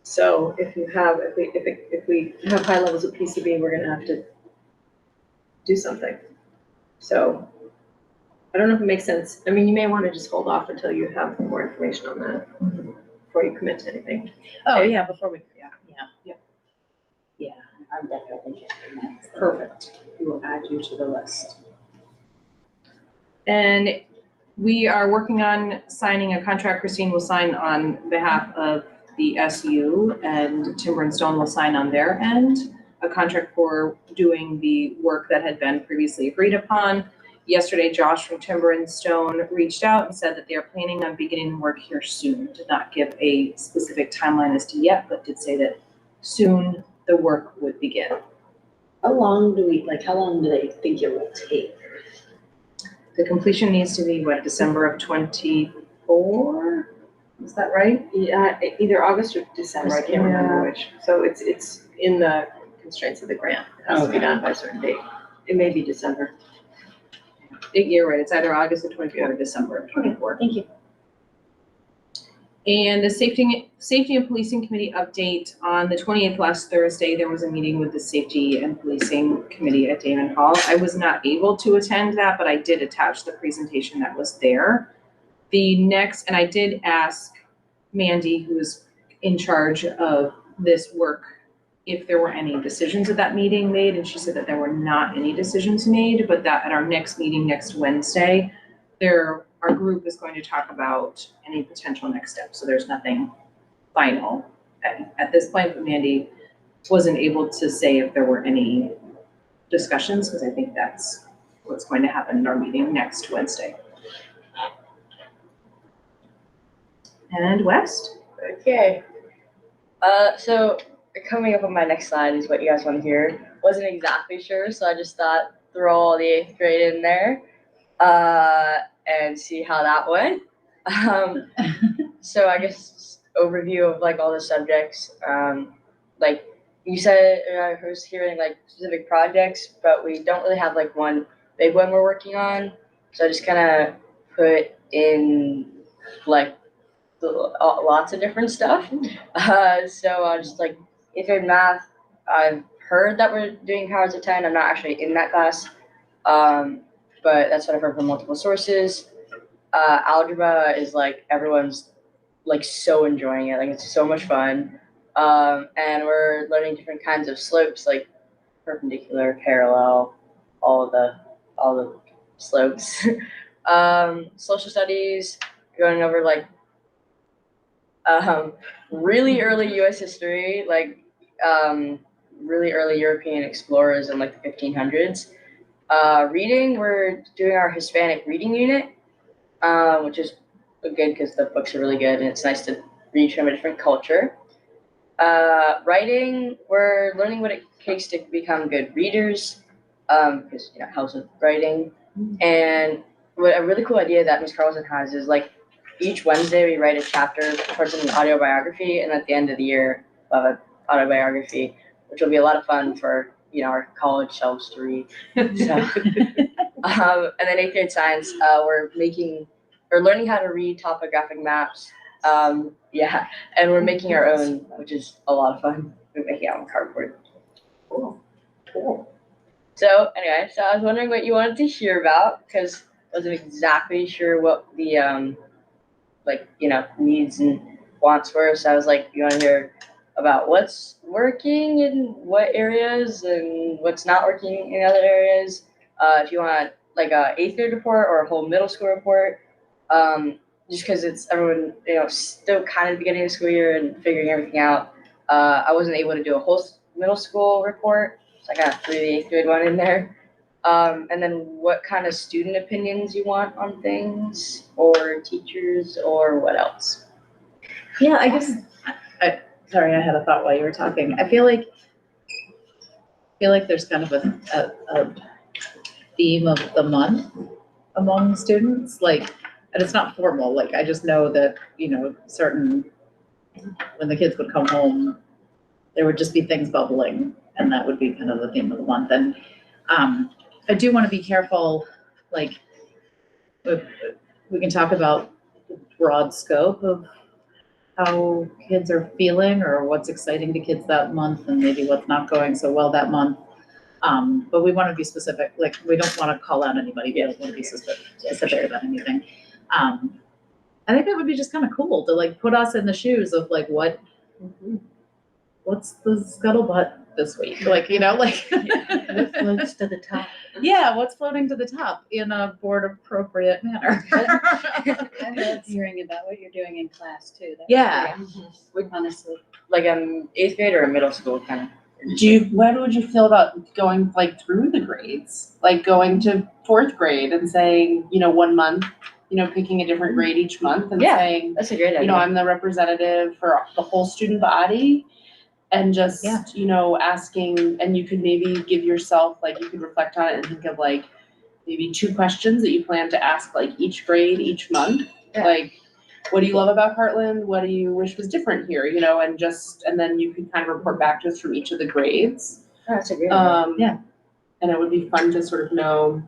Speaker 11: So if we have high levels of PCB, we're gonna have to do something. So I don't know if it makes sense. I mean, you may want to just hold off until you have more information on that before you commit to anything.
Speaker 1: Oh, yeah, before we,
Speaker 8: I'm definitely interested in that.
Speaker 2: Perfect. We will add you to the list. And we are working on signing a contract. Christine will sign on behalf of the SU, and Timber and Stone will sign on their end, a contract for doing the work that had been previously agreed upon. Yesterday, Josh from Timber and Stone reached out and said that they are planning on beginning work here soon. Did not give a specific timeline as to yet, but did say that soon the work would begin.
Speaker 8: How long do they think it will take?
Speaker 2: The completion needs to be, December of 24? Is that right?
Speaker 11: Yeah, either August or December, I can't remember which. So it's in the constraints of the grant. It has to be done by a certain date. It may be December.
Speaker 2: You're right, it's either August of 24 or December of 24.
Speaker 8: Thank you.
Speaker 2: And the Safety and Policing Committee update, on the 28th last Thursday, there was a meeting with the Safety and Policing Committee at Damon Hall. I was not able to attend that, but I did attach the presentation that was there. And I did ask Mandy, who's in charge of this work, if there were any decisions at that meeting made, and she said that there were not any decisions made, but that at our next meeting next Wednesday, our group is going to talk about any potential next steps. So there's nothing final at this point, but Mandy wasn't able to say if there were any discussions, because I think that's what's going to happen in our meeting next Wednesday. And West?
Speaker 9: Okay. So coming up on my next slide is what you guys want to hear. Wasn't exactly sure, so I just thought throw all the 8th grade in there and see how that went. So I guess overview of like all the subjects. Like you said, I was hearing like specific projects, but we don't really have like one big one we're working on. So I just kind of put in like lots of different stuff. So just like 8th grade math, I've heard that we're doing powers of 10. I'm not actually in that class, but that's what I've heard from multiple sources. Algebra is like everyone's like so enjoying it. Like it's so much fun. And we're learning different kinds of slopes, like perpendicular, parallel, all the slopes. Social studies, going over like really early U.S. history, like really early European explorers in like the 1500s. Reading, we're doing our Hispanic reading unit, which is good because the books are really good and it's nice to read from a different culture. Writing, we're learning what it takes to become good readers, because it helps with writing. And what a really cool idea that Ms. Carlson has is like each Wednesday we write a chapter towards an autobiography, and at the end of the year we'll have an autobiography, which will be a lot of fun for our college selves to read. So, and then 8th grade science, we're learning how to read topographic maps. And we're making our own, which is a lot of fun. We're making it on cardboard.
Speaker 3: Cool.
Speaker 9: So anyway, I was wondering what you wanted to hear about, because I wasn't exactly sure what the needs and wants were. So I was like, you want to hear about what's working in what areas and what's not working in other areas. If you want like a 8th grade report or a whole middle school report, just because it's everyone, still kind of beginning of the school year and figuring everything out. I wasn't able to do a whole middle school report, so I got threw the 8th grade one in there. And then what kind of student opinions you want on things, or teachers, or what else?
Speaker 1: Yeah, I guess, sorry, I had a thought while you were talking. I feel like there's kind of a theme of the month among students, like, and it's not formal, like, I just know that, when the kids would come home, there would just be things bubbling, and that would be kind of the theme of the month. And I do want to be careful, like, we can talk about the broad scope of how kids are feeling or what's exciting to kids that month and maybe what's not going so well that month. But we want to be specific, like, we don't want to call out anybody, we don't want to be specific about anything. I think that would be just kind of cool to like put us in the shoes of like what's the scuttlebutt this week? Like,
Speaker 4: What floats to the top?
Speaker 1: yeah, what's floating to the top in a board appropriate manner.
Speaker 4: I love hearing about what you're doing in class too. That's
Speaker 1: Yeah.
Speaker 4: great, honestly.
Speaker 9: Like 8th grade or a middle school kind of.
Speaker 3: What would you feel about going like through the grades, like going to 4th grade and saying, 1 month, picking a different grade each month and saying,
Speaker 9: That's a great idea.
Speaker 3: I'm the representative for the whole student body, and just, asking, and you could maybe give yourself, like, you could reflect on it and think of like maybe 2 questions that you plan to ask like each grade each month.
Speaker 9: Yeah.
Speaker 3: Like, what do you love about Heartland? What do you wish was different here? And then you can kind of report back to us from each of the grades.
Speaker 9: Oh, that's a great idea.
Speaker 1: Yeah.
Speaker 3: And it would be fun to sort of know.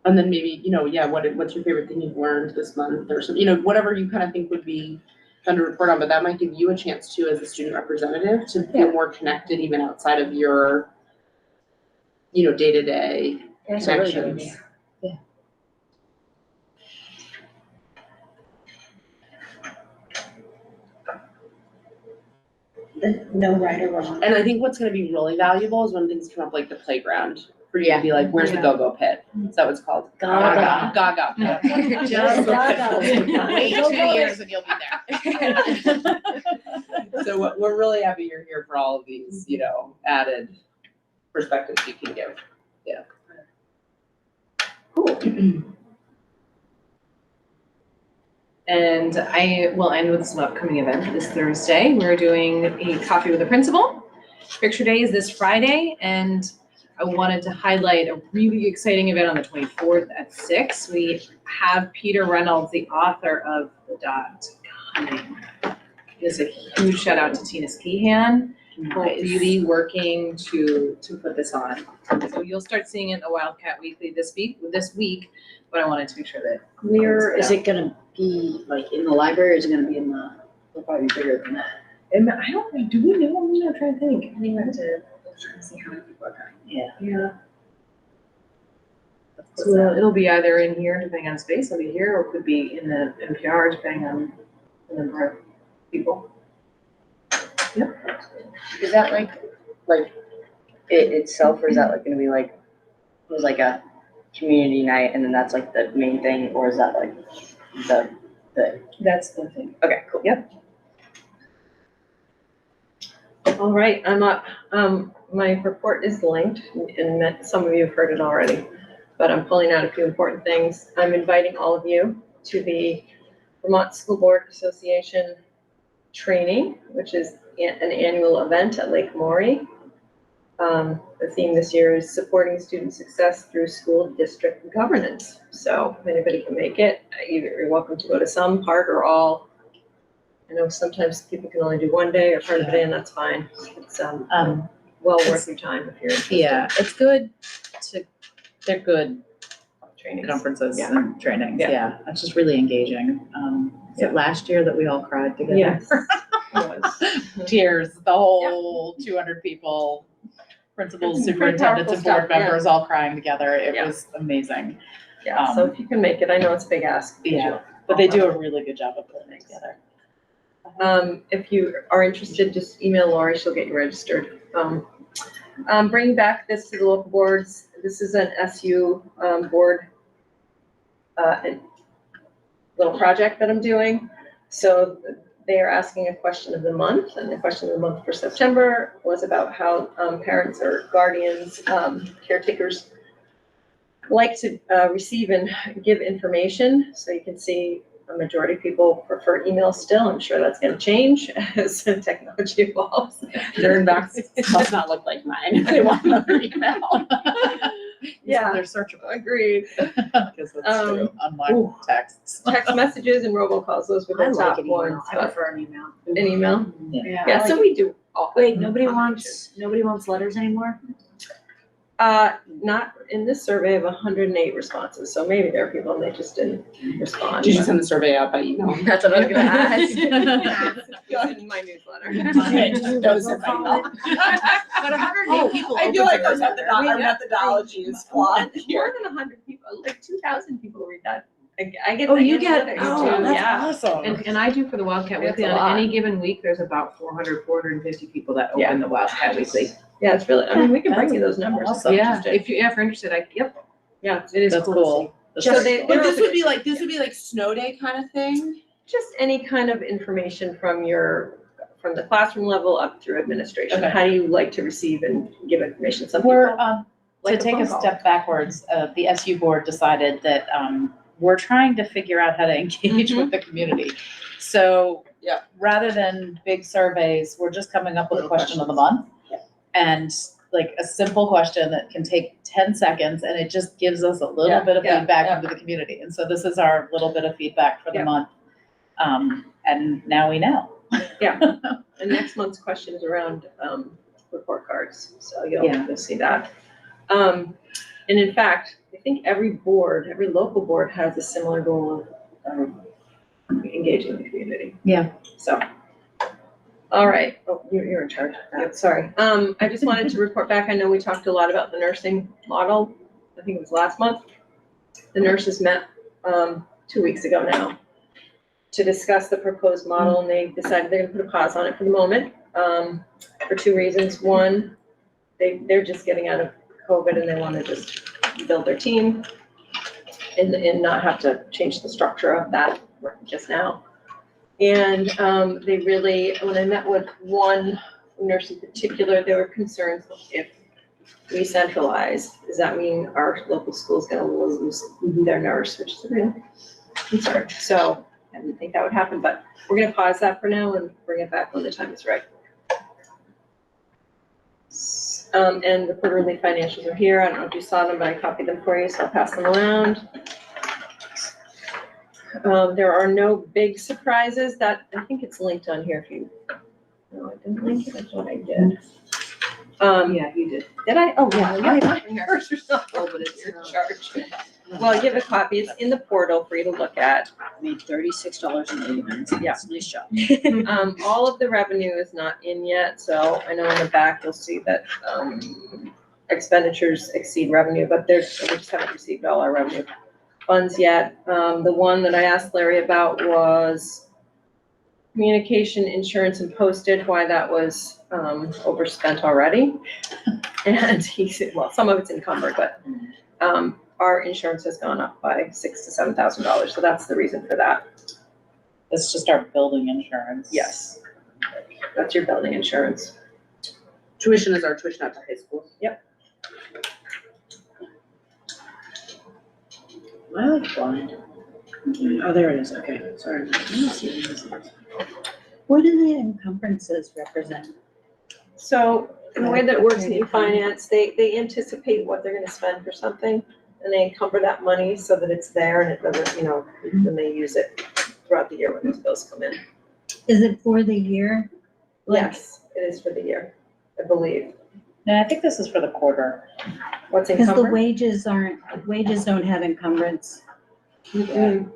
Speaker 3: And then maybe, what's your favorite thing you've learned this month or something, whatever you kind of think would be fun to report on, but that might give you a chance too, as a student representative, to feel more connected even outside of your, day-to-day
Speaker 9: That's a really good
Speaker 3: connections.
Speaker 9: idea.
Speaker 4: No right or wrong.
Speaker 3: And I think what's gonna be really valuable is when things come up like the playground, for you to be like, where's the go-go pit? Is that what it's called?
Speaker 4: Gaga.
Speaker 3: Gaga pit.
Speaker 4: Just Gaga.
Speaker 1: Wait 2 years and you'll be there.
Speaker 3: So we're really happy you're here for all of these, added perspectives you can give. Yeah. Cool.
Speaker 2: And I will end with some upcoming events this Thursday. We're doing a coffee with the principal. Picture Day is this Friday, and I wanted to highlight a really exciting event on the 24th at 6. We have Peter Reynolds, the author of The Dot, coming. It's a huge shout out to Tina Skehan for really working to put this on. So you'll start seeing it in the Wildcat Weekly this week, but I wanted to make sure that.
Speaker 8: Where is it gonna be, like in the library, or is it gonna be in the, it'll probably be bigger than that?
Speaker 2: And I don't know, do we know? I'm not trying to think.
Speaker 8: I think we have to see how many people are coming.
Speaker 2: Yeah. So it'll be either in here, depending on space, it'll be here, or it could be in the NPR, depending on the number of people.
Speaker 9: Is that like it itself, or is that like gonna be like, it was like a community night and then that's like the main thing, or is that like the
Speaker 2: That's the thing.
Speaker 9: okay, cool.
Speaker 2: Yep.
Speaker 11: All right, I'm up. My report is linked, and some of you have heard it already, but I'm pulling out a few important things. I'm inviting all of you to the Vermont School Board Association training, which is an annual event at Lake Maury. The theme this year is supporting student success through school district governance. So if anybody can make it, you're welcome to go to some, part, or all. I know sometimes people can only do one day or part of the day, and that's fine. It's well worth your time if you're interested.
Speaker 1: Yeah, it's good they're good
Speaker 11: Trainings.
Speaker 1: conferences
Speaker 11: Yeah.
Speaker 1: and trainings,
Speaker 11: Yeah.
Speaker 1: yeah. It's just really engaging. Is it last year that we all cried together?
Speaker 11: Yes. It was.
Speaker 1: Tears, the whole 200 people, principals,
Speaker 11: It's pretty
Speaker 1: superintendents, and
Speaker 11: powerful
Speaker 1: board
Speaker 11: stuff, yeah.
Speaker 1: members all crying together. It
Speaker 11: Yeah.
Speaker 1: was amazing.
Speaker 11: Yeah, so if you can make it, I know it's a big ask.
Speaker 1: Yeah, but they do a really good job of putting it together.
Speaker 11: If you are interested, just email Lori, she'll get you registered. Bringing back this to the local boards, this is an SU board little project that I'm doing. So they are asking a question of the month, and the question of the month for September was about how parents or guardians, caretakers like to receive and give information. So you can see a majority of people prefer email still. I'm sure that's going to change as technology evolves.
Speaker 3: Their inbox must not look like mine. They want another email.
Speaker 11: Yeah.
Speaker 1: They're searchable.
Speaker 11: Agreed.
Speaker 1: Because that's true, unlike texts.
Speaker 11: Text messages and robocalls, those were
Speaker 8: I
Speaker 11: the
Speaker 8: like
Speaker 11: top
Speaker 8: an
Speaker 11: ones.
Speaker 8: email. I
Speaker 11: but-
Speaker 8: prefer an email.
Speaker 11: An email?
Speaker 1: Yeah.
Speaker 11: Yeah, so we do all.
Speaker 8: Wait, nobody wants letters anymore?
Speaker 11: Not in this survey of 108 responses, so maybe there are people and they just didn't respond.
Speaker 3: Did you send the survey out by email?
Speaker 9: That's what I was gonna ask.
Speaker 11: Go in my newsletter.
Speaker 3: Those are my email.
Speaker 8: But 108 people.
Speaker 3: I feel
Speaker 8: opened
Speaker 3: like
Speaker 8: their
Speaker 3: our
Speaker 8: newsletter.
Speaker 3: methodology is flawed
Speaker 11: More than 100 people, like 2,000 people read that. I get.
Speaker 8: Oh,
Speaker 11: the
Speaker 8: you get,
Speaker 11: analytics
Speaker 8: oh,
Speaker 11: too,
Speaker 8: that's
Speaker 11: yeah.
Speaker 8: awesome.
Speaker 2: And I do for the Wildcat
Speaker 8: That's
Speaker 2: Weekly,
Speaker 8: a
Speaker 2: on
Speaker 8: lot.
Speaker 2: any given week, there's about 400, 450 people that
Speaker 11: Yeah.
Speaker 2: open the Wildcat Weekly.
Speaker 11: Yeah, it's really, I mean, we can bring you those numbers. if you're
Speaker 2: Yeah,
Speaker 11: interested.
Speaker 2: if you're interested,
Speaker 11: Yeah,
Speaker 2: it is
Speaker 1: That's
Speaker 2: cool.
Speaker 1: cool.
Speaker 11: So they,
Speaker 3: But this would be like snow day kind of thing?
Speaker 11: just any kind of information from the classroom level up through administration.
Speaker 1: Okay.
Speaker 11: How do you like to receive and give information? Some
Speaker 1: We're,
Speaker 11: people like
Speaker 1: to take
Speaker 11: phone
Speaker 1: a
Speaker 11: call.
Speaker 1: step backwards, the SU board decided that, we're trying to figure out how to engage with the community. So,
Speaker 3: Yeah.
Speaker 1: rather than big surveys, we're just coming up with a question of the month. And like a simple question that can take 10 seconds, and it just gives us a little
Speaker 11: Yeah,
Speaker 1: bit of
Speaker 11: yeah,
Speaker 1: feedback
Speaker 11: yeah.
Speaker 1: into the community. And so this is our little bit of feedback for the
Speaker 11: Yeah.
Speaker 1: month. And now we know.
Speaker 11: And next month's question is around report cards, so
Speaker 1: Yeah.
Speaker 11: you'll see that. And in fact, I think every local board has a similar goal of engaging the community.
Speaker 1: Yeah.
Speaker 11: So, all right, oh, you're in charge. Yeah, sorry. I just wanted to report back. I know we talked a lot about the nursing model. I think it was last month. The nurses met 2 weeks ago now to discuss the proposed model, and they decided they're gonna put a pause on it for the moment, for two reasons. One, they're just getting out of COVID and they wanna just build their team and not have to change the structure of that just now. And they really, when I met with one nurse in particular, there were concerns if we centralize, does that mean our local school's gonna lose their nurse, which is a real concern. So I didn't think that would happen, but we're gonna pause that for now and bring it back when the time is right. And the quarterly financials are here. I don't know if you saw them, but I copied them for you, so I'll pass them around. There are no big surprises. That, I think it's linked on here if you, no, I didn't link it, I thought I did.
Speaker 2: Yeah, you did.
Speaker 11: Did I? Oh, yeah,
Speaker 2: Yeah.
Speaker 11: yours is not, oh, but it's in charge. Well, give a copy. It's in the portal for you to look at.
Speaker 8: Made $36.89.
Speaker 11: Yeah.
Speaker 8: Nice job.
Speaker 11: All of the revenue is not in yet, so I know in the back you'll see that, expenditures exceed revenue, but we just haven't received all our revenue funds yet. The one that I asked Larry about was communication, insurance, and postage, why that was, overspent already. And he said, well, some of it's encumbered, but, our insurance has gone up by $6,000 to $7,000, so that's the reason for that.
Speaker 1: It's just our building insurance.
Speaker 11: Yes. That's your building insurance.
Speaker 3: Tuition is our tuition at the high school.
Speaker 6: I like blind. Oh, there it is, okay, sorry. I didn't see it.
Speaker 4: What do the encumbrances represent?
Speaker 11: So the way that it works in finance, they anticipate what they're gonna spend for something, and they encumber that money so that it's there and it doesn't, then they use it throughout the year when those bills come in.
Speaker 4: Is it for the year? Like,
Speaker 11: Yes, it is for the year, I believe.
Speaker 1: No, I think this is for the quarter.
Speaker 11: What's
Speaker 4: because the
Speaker 11: encumbered?
Speaker 4: wages don't have encumbrance.
Speaker 11: Mm,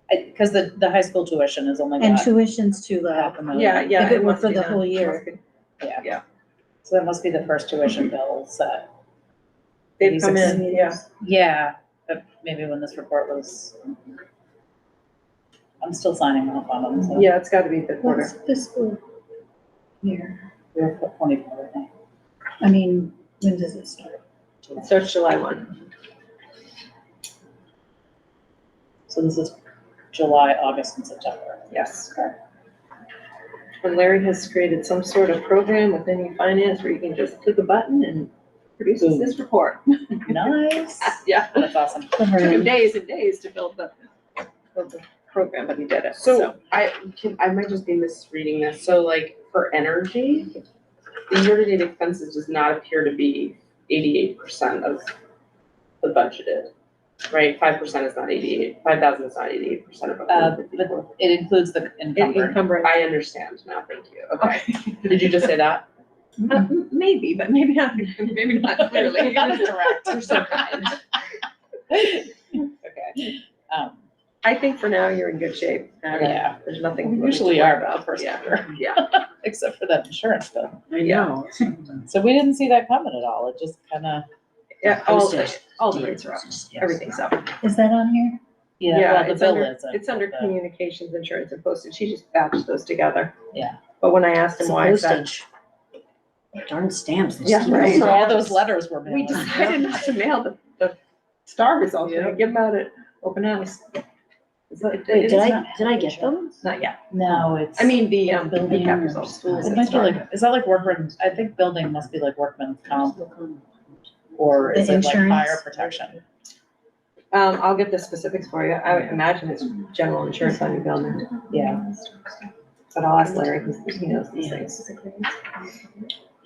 Speaker 1: Because the high school tuition is only
Speaker 4: And
Speaker 1: about
Speaker 4: tuition's too low.
Speaker 1: $500,000.
Speaker 11: Yeah.
Speaker 4: If it were
Speaker 11: must
Speaker 4: for
Speaker 11: be
Speaker 4: the
Speaker 11: that.
Speaker 4: whole
Speaker 11: It
Speaker 4: year.
Speaker 11: must be.
Speaker 1: Yeah. So that must be the first tuition bill set.
Speaker 11: They've come in, yeah.
Speaker 1: Yeah, but maybe when this report was, I'm still signing off on them, so.
Speaker 11: Yeah, it's gotta be the quarter.
Speaker 4: What's fiscal year?
Speaker 1: We're 24, I think.
Speaker 4: I mean, when does it start?
Speaker 11: It starts July 1.
Speaker 1: So this is July, August, and September.
Speaker 11: Yes. And Larry has created some sort of program within finance where you can just click a button and produces this report.
Speaker 1: Nice.
Speaker 11: Yeah.
Speaker 1: That's awesome.
Speaker 11: Took him days and days to build the program, but he did it,
Speaker 3: So I might just be misreading this. So like for energy, the year-to-date expenses does not appear to be 88% of the budgeted, right? 5% is not 88, 5,000 is not 88% of it.
Speaker 1: But it includes the encumbered.
Speaker 11: Encumbrance.
Speaker 3: I understand now, thank you. Okay. Did you just say that?
Speaker 11: Maybe, but maybe not clearly.
Speaker 1: That is correct.
Speaker 11: You're so kind.
Speaker 1: Okay.
Speaker 11: I think for now you're in good shape.
Speaker 1: Yeah.
Speaker 11: There's nothing.
Speaker 1: We
Speaker 11: to
Speaker 1: usually
Speaker 11: worry
Speaker 1: are
Speaker 11: about.
Speaker 1: about the first quarter,
Speaker 11: Yeah.
Speaker 1: except for that insurance bill.
Speaker 6: I know.
Speaker 1: So we didn't see that coming at all. It just kind of.
Speaker 11: Yeah, all the rates are up. Everything's up.
Speaker 4: Is that on here?
Speaker 1: Well, the
Speaker 11: it's
Speaker 1: bill
Speaker 11: under,
Speaker 1: is.
Speaker 11: it's under
Speaker 1: but
Speaker 11: communications, insurance, and postage. She just batched those together.
Speaker 1: Yeah.
Speaker 11: But when I asked him why is that,
Speaker 8: Postage. Darn stamps.
Speaker 11: Yeah, right.
Speaker 1: So all those letters were
Speaker 11: we
Speaker 1: mailed.
Speaker 11: decided not to mail the star results. We're gonna give them out at open house.
Speaker 8: Wait, did I get them?
Speaker 11: Not yet.
Speaker 1: No, it's.
Speaker 11: I mean, the
Speaker 1: building
Speaker 11: cap
Speaker 1: or
Speaker 11: results.
Speaker 1: It might be like, is that like workman, I think building must be like workman's comp, or is
Speaker 4: The
Speaker 1: it like
Speaker 4: insurance?
Speaker 1: fire protection?
Speaker 11: I'll get the specifics for you. I would imagine it's general insurance on your building,
Speaker 1: Yeah.
Speaker 11: but I'll ask Larry because he knows these things.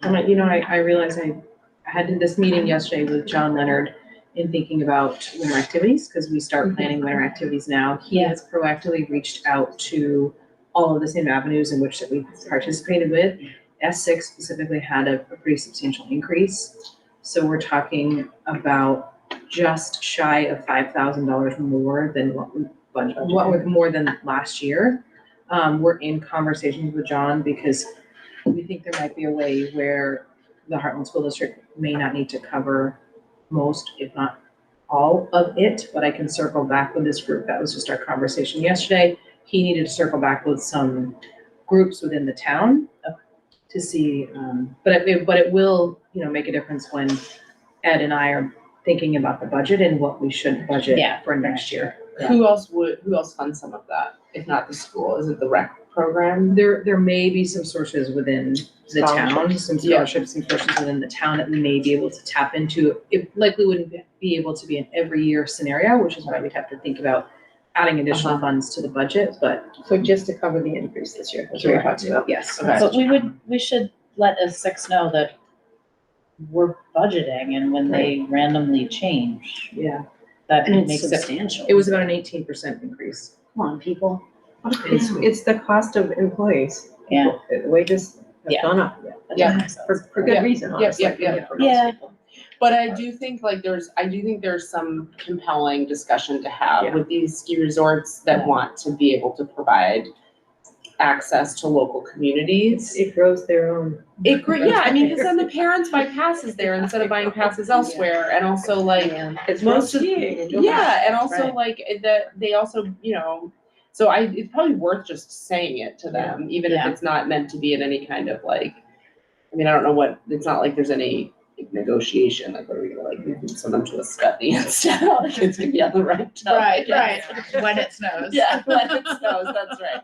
Speaker 2: I realized I had this meeting yesterday with John Leonard in thinking about winter activities, because we start planning winter activities now. He has proactively reached out to all of the same avenues in which that we participated with. S6 specifically had a pretty substantial increase. So we're talking about just shy of $5,000 more than what we budgeted, more than last year. We're in conversations with John because we think there might be a way where the Heartland School District may not need to cover most, if not all of it, but I can circle back with this group. That was just our conversation yesterday. He needed to circle back with some groups within the town to see, but it will, make a difference when Ed and I are thinking about the budget and what we should budget for next year.
Speaker 3: Who else funds some of that, if not the school? Is it the rec program?
Speaker 2: There may be some sources within the town,
Speaker 3: Scholarships.
Speaker 2: some scholarships and sources within the town that we may be able to tap into. It likely wouldn't be able to be an every year scenario, which is why we'd have to think about adding additional funds to the budget, but
Speaker 11: So just to cover the increase this year, that's what you're talking about?
Speaker 2: yes.
Speaker 3: Okay.
Speaker 1: But we should let S6 know that we're budgeting, and when they randomly change,
Speaker 2: Yeah,
Speaker 1: that
Speaker 8: And it's
Speaker 1: makes it.
Speaker 8: substantial.
Speaker 2: it was about an 18% increase.
Speaker 8: Come on, people.
Speaker 11: It's the cost of employees.
Speaker 1: Yeah.
Speaker 11: Wages have
Speaker 1: Yeah.
Speaker 11: gone up.
Speaker 3: Yeah.
Speaker 11: For good reason, honestly.
Speaker 3: Yep.
Speaker 11: for most
Speaker 1: Yeah.
Speaker 11: people.
Speaker 3: But I do think there's some compelling discussion to have
Speaker 11: Yeah.
Speaker 3: with these ski resorts that want to be able to provide access to local communities.
Speaker 11: It grows their own.
Speaker 3: Yeah, I mean, because then the parents buy passes there instead of buying passes elsewhere, and also like,
Speaker 11: It's
Speaker 3: most of-
Speaker 11: skiing and go
Speaker 3: yeah,
Speaker 11: back.
Speaker 3: and also
Speaker 1: Right.
Speaker 3: like, they also, so it's probably worth just saying it to them, even if
Speaker 1: Yeah.
Speaker 3: it's not meant to be in any kind of like, I mean, I don't know it's not like there's any negotiation, like, what are we gonna, like, we can send them to a study instead, all the kids can be on the right tub.
Speaker 1: Right. When it snows.
Speaker 3: Yeah, when it snows, that's right.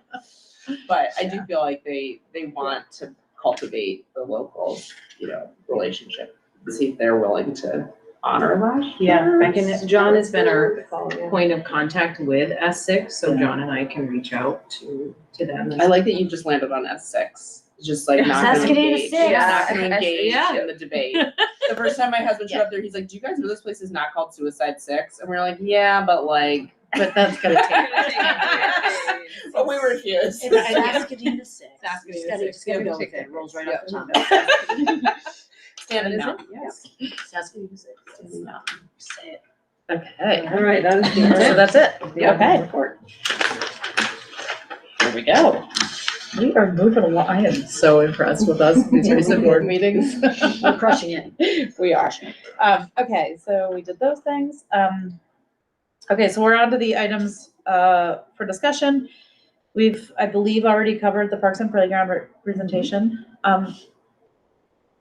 Speaker 3: But I do feel like they want to cultivate the local, relationship, see if they're willing to honor that.
Speaker 2: Yeah, John has been our
Speaker 11: Yeah.
Speaker 2: point of contact with S6, so John and I can reach out to them.
Speaker 3: I like that you just landed on S6, just like not gonna
Speaker 8: Saskatoon
Speaker 3: engage,
Speaker 8: 6.
Speaker 3: not gonna engage
Speaker 2: Yeah.
Speaker 3: in the debate. The first time my husband showed up there, he's like, do you guys know this place is not called Suicide 6? And we're like, yeah, but like.
Speaker 1: But that's gonna take.
Speaker 3: But we refused.
Speaker 8: It's Saskatoon to 6.
Speaker 2: Saskatoon to
Speaker 8: Just
Speaker 2: 6.
Speaker 8: gotta go with it, it rolls right off the tongue.
Speaker 3: Standing mountain, yes.
Speaker 8: Saskatoon to 6. Say it.
Speaker 1: Okay.
Speaker 11: All right, that is
Speaker 1: So
Speaker 11: the.
Speaker 1: that's it.
Speaker 11: Yeah,
Speaker 1: Okay,
Speaker 11: report.
Speaker 1: here we go. We are moving along. I am so impressed with us, these recent board meetings.
Speaker 8: We're crushing it.
Speaker 1: We are. Okay, so we did those things. Okay, so we're on to the items, for discussion. We've, I believe, already covered the Parks and Playground presentation.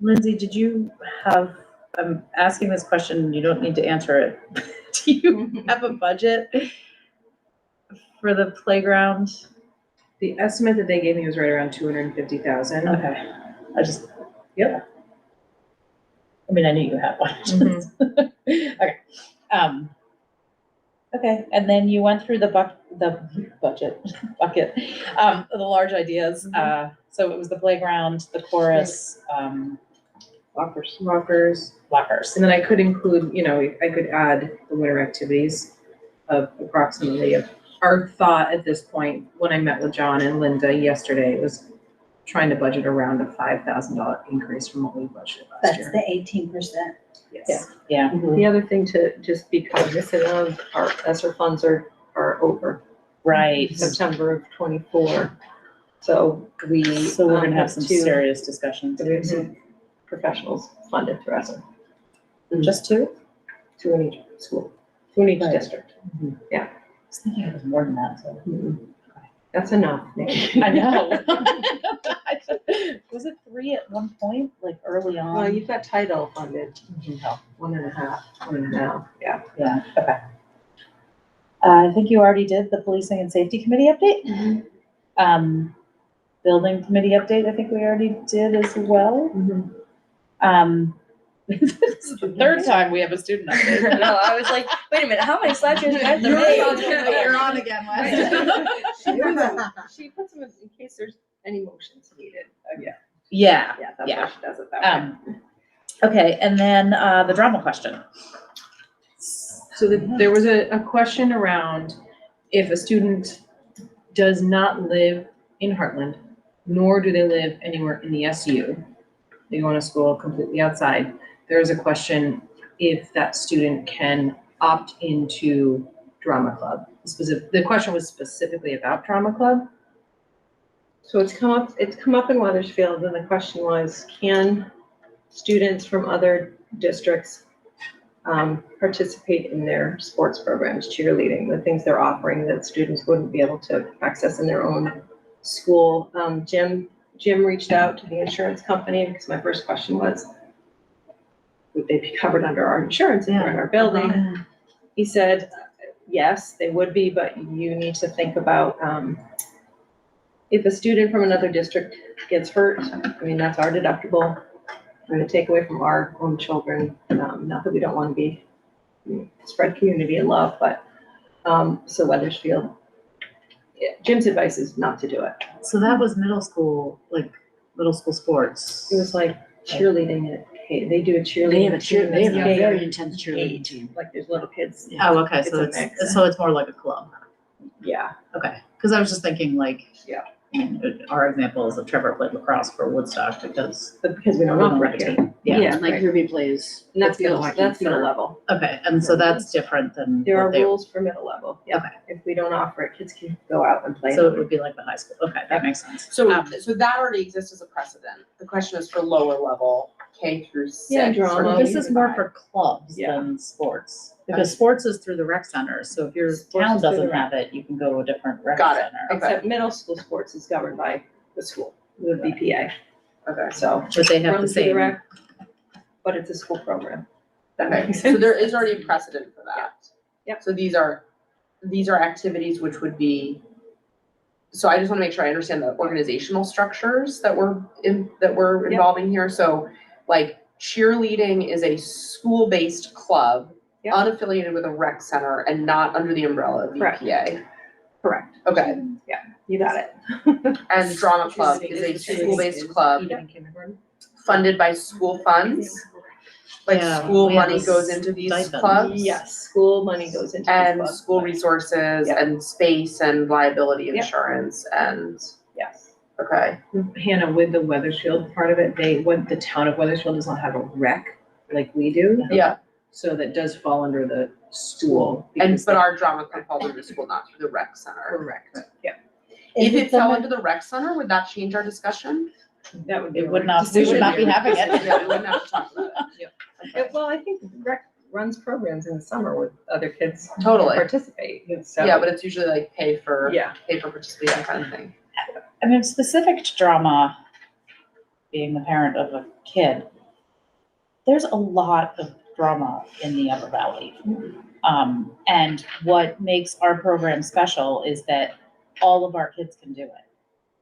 Speaker 1: Lindsay, did you have, I'm asking this question, you don't need to answer it. Do you have a budget for the playground?
Speaker 2: The estimate that they gave me was right around 250,000.
Speaker 1: Okay, I just.
Speaker 2: Yep.
Speaker 1: I mean, I knew you had one.
Speaker 2: Mhm.
Speaker 1: Okay. Okay, and then you went through the budget bucket, the large ideas. So it was the playground, the chorus,
Speaker 2: Rockers.
Speaker 1: lockers.
Speaker 2: And then I could include, I could add the winter activities of approximately, our thought at this point, when I met with John and Linda yesterday, was trying to budget around a $5,000 increase from what we budgeted last
Speaker 4: That's
Speaker 2: year.
Speaker 4: the 18%.
Speaker 2: Yes.
Speaker 1: Yeah.
Speaker 11: The other thing to just be cognizant of, our ESSER funds are over
Speaker 1: Right.
Speaker 11: September of '24. So we.
Speaker 1: So we're gonna have some
Speaker 11: two-
Speaker 1: serious discussions.
Speaker 11: We have some professionals funded through ESSER,
Speaker 1: Just two?
Speaker 11: two in each school, two in each
Speaker 1: Right.
Speaker 11: district.
Speaker 1: I was thinking it was more than that, so.
Speaker 11: That's enough.
Speaker 1: I know. Was it 3 at one point, like early on?
Speaker 11: Well, you've got title funded,
Speaker 1: Mhm.
Speaker 11: 1.5, yeah.
Speaker 1: Yeah, okay. I think you already did the policing and safety committee update. Building committee update, I think we already did as well. This is the third time we have a student update.
Speaker 9: No, I was like, wait a minute, how many slideshows do I have to
Speaker 1: You're
Speaker 9: make?
Speaker 1: on again, Wes.
Speaker 11: She puts them in case there's any motions needed.
Speaker 1: Yeah,
Speaker 11: Yeah, that's
Speaker 1: Yeah.
Speaker 11: why she does it that way.
Speaker 1: Okay, and then, the drama question.
Speaker 2: So there was a question around if a student does not live in Heartland, nor do they live anywhere in the SU, they go to school completely outside, there is a question if that student can opt into drama club. The question was specifically about drama club.
Speaker 11: So it's come up in Weathersfield, and the question was, can students from other districts participate in their sports programs, cheerleading, the things they're offering that students wouldn't be able to access in their own school? Jim reached out to the insurance company, because my first question was, would they be covered under our insurance if they're in our building? He said, yes, they would be, but you need to think about, if a student from another district gets hurt, I mean, that's our deductible. We're gonna take away from our own children, not that we don't want to spread community and love, but So Weathersfield, Jim's advice is not to do it.
Speaker 1: So that was middle school sports.
Speaker 11: It was like cheerleading at, they do a cheerleading.
Speaker 8: They have a
Speaker 11: team
Speaker 8: they have a
Speaker 11: that's
Speaker 8: very
Speaker 11: K
Speaker 8: intense cheerleading
Speaker 11: eight.
Speaker 8: team.
Speaker 11: Like there's little kids.
Speaker 1: Oh, okay, so
Speaker 11: It's a mix.
Speaker 1: it's more like a club.
Speaker 11: Yeah.
Speaker 1: Okay, because I was just thinking like.
Speaker 11: Yeah.
Speaker 1: I mean, our example is that Trevor played lacrosse for Woodstock because.
Speaker 11: But because we don't
Speaker 1: we don't
Speaker 11: offer
Speaker 1: have
Speaker 11: it
Speaker 1: a
Speaker 11: here.
Speaker 1: team. Yeah,
Speaker 11: Yeah,
Speaker 8: Like
Speaker 11: right.
Speaker 8: Ruby plays.
Speaker 11: And that's
Speaker 8: field
Speaker 11: middle,
Speaker 8: hockey
Speaker 11: that's middle
Speaker 8: for-
Speaker 11: level.
Speaker 1: okay, and so that's different than.
Speaker 11: There are
Speaker 1: what they-
Speaker 11: rules for middle level. Yeah.
Speaker 1: Okay.
Speaker 11: If we don't offer it, kids can go out and play.
Speaker 1: So it would be like the high school, okay, that makes sense.
Speaker 3: So, so that already exists as a precedent. The question is for lower level, K through 6.
Speaker 11: Yeah,
Speaker 3: or
Speaker 11: drama.
Speaker 3: K
Speaker 1: This
Speaker 3: through
Speaker 1: is more
Speaker 3: 5.
Speaker 1: for clubs
Speaker 11: Yeah.
Speaker 1: than sports, because sports is through the rec center, so if your
Speaker 11: Sports
Speaker 1: town
Speaker 11: is through the
Speaker 1: doesn't
Speaker 11: rec.
Speaker 1: have it, you can go to a different rec
Speaker 3: Got it.
Speaker 1: center.
Speaker 3: Okay.
Speaker 11: Except middle school sports is governed by the school, the BPA.
Speaker 3: Okay.
Speaker 11: So.
Speaker 1: But they have the
Speaker 11: runs through
Speaker 1: same,
Speaker 11: rec, but it's a school program. That
Speaker 3: Okay,
Speaker 11: makes
Speaker 3: so
Speaker 11: sense.
Speaker 3: there is already a precedent for that.
Speaker 11: Yep.
Speaker 3: So these are activities which would be, so I just wanna make sure I understand the organizational structures that we're
Speaker 11: Yep.
Speaker 3: involving here. So like cheerleading is a school-based club,
Speaker 11: Yep.
Speaker 3: unaffiliated with a rec center and not under the umbrella of
Speaker 11: Correct.
Speaker 3: VPA.
Speaker 11: Correct.
Speaker 3: Okay,
Speaker 11: You got it.
Speaker 3: and drama club is a school-based club
Speaker 2: Even in kindergarten?
Speaker 3: funded by school funds. Like
Speaker 1: Yeah,
Speaker 3: school
Speaker 1: we have
Speaker 3: money
Speaker 1: a
Speaker 3: goes into these
Speaker 1: stipend.
Speaker 3: clubs.
Speaker 11: Yes, school money goes into these
Speaker 3: And
Speaker 11: clubs.
Speaker 3: school resources
Speaker 11: Yep.
Speaker 3: and space and liability
Speaker 11: Yep.
Speaker 3: insurance and,
Speaker 11: Yes.
Speaker 3: okay,
Speaker 2: Hannah, with the Weathersfield part of it, the town of Weathersfield does not have a rec like we do.
Speaker 3: yeah,
Speaker 2: So that does fall under the school.
Speaker 3: and,
Speaker 2: because
Speaker 3: but
Speaker 2: they-
Speaker 3: our drama club falls under the school, not through the rec center.
Speaker 2: Correct.
Speaker 3: If
Speaker 4: Is
Speaker 3: it fell
Speaker 4: someone-
Speaker 3: under the rec center, would that change our discussion?
Speaker 2: That would be.
Speaker 1: it
Speaker 2: a
Speaker 1: would
Speaker 2: rec
Speaker 1: not, we would
Speaker 2: decision
Speaker 1: not be
Speaker 2: here.
Speaker 1: having it.
Speaker 3: Yeah, we wouldn't have to talk about it.
Speaker 11: Well, I think rec runs programs in the summer with other kids
Speaker 3: Totally,
Speaker 11: participate. So,
Speaker 3: yeah, but it's usually like pay for
Speaker 11: Yeah.
Speaker 3: participation kind of thing.
Speaker 1: I mean, specific to drama, being the parent of a kid, there's a lot of drama in the Upper Valley. And what makes our program special is that all of our kids can do it.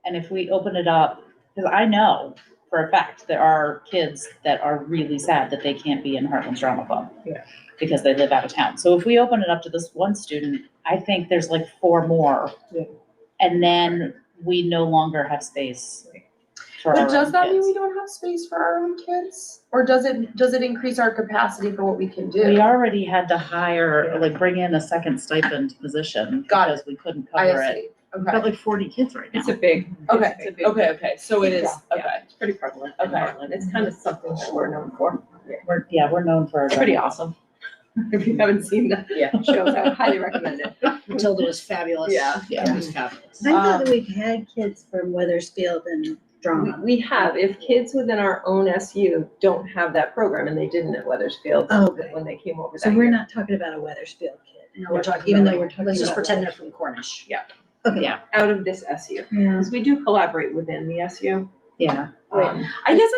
Speaker 1: And if we open it up, because I know for a fact there are kids that are really sad that they can't be in Heartland's Drama Club.
Speaker 2: Yeah.
Speaker 1: Because they live out of town. So if we open it up to this one student, I think there's like 4 more.
Speaker 2: Yeah.
Speaker 1: And then we no longer have space for our
Speaker 3: But does
Speaker 1: own
Speaker 3: that mean
Speaker 1: kids.
Speaker 3: we don't have space for our own kids? Or does it increase our capacity for what we can do?
Speaker 1: We already had to hire, like, bring in a second stipend position
Speaker 3: Got it.
Speaker 1: because we couldn't cover
Speaker 3: I
Speaker 1: it.
Speaker 3: see,
Speaker 1: We've got
Speaker 3: okay,
Speaker 1: like 40 kids right now.
Speaker 11: It's a big.
Speaker 3: okay,
Speaker 11: it's a big-
Speaker 3: okay, so it is,
Speaker 11: Yeah.
Speaker 3: okay.
Speaker 11: It's pretty prevalent in
Speaker 3: Okay.
Speaker 11: Heartland. It's kind of something that we're known for.
Speaker 1: We're known for our
Speaker 11: It's pretty
Speaker 1: drama.
Speaker 11: awesome. If you haven't seen the
Speaker 3: Yeah.
Speaker 11: shows, I would highly recommend it.
Speaker 8: Matilda was fabulous.
Speaker 11: Yeah.
Speaker 1: Yeah.
Speaker 8: It was fabulous.
Speaker 4: I thought that we've had kids from Weathersfield and drama.
Speaker 11: We have, if kids within our own SU don't have that program, and they didn't at Weathersfield
Speaker 4: Oh, okay.
Speaker 11: when they came over
Speaker 4: So
Speaker 11: that
Speaker 4: we're
Speaker 11: year.
Speaker 4: not talking about a Weathersfield kid.
Speaker 8: No, we're talking
Speaker 4: Even
Speaker 8: about,
Speaker 4: though we're talking
Speaker 8: let's just
Speaker 4: about
Speaker 8: pretend they're from Cornish.
Speaker 4: Okay.
Speaker 1: Yeah,
Speaker 11: Out of this SU,
Speaker 4: Yeah.
Speaker 11: because we do collaborate within the SU.
Speaker 1: yeah.
Speaker 3: I guess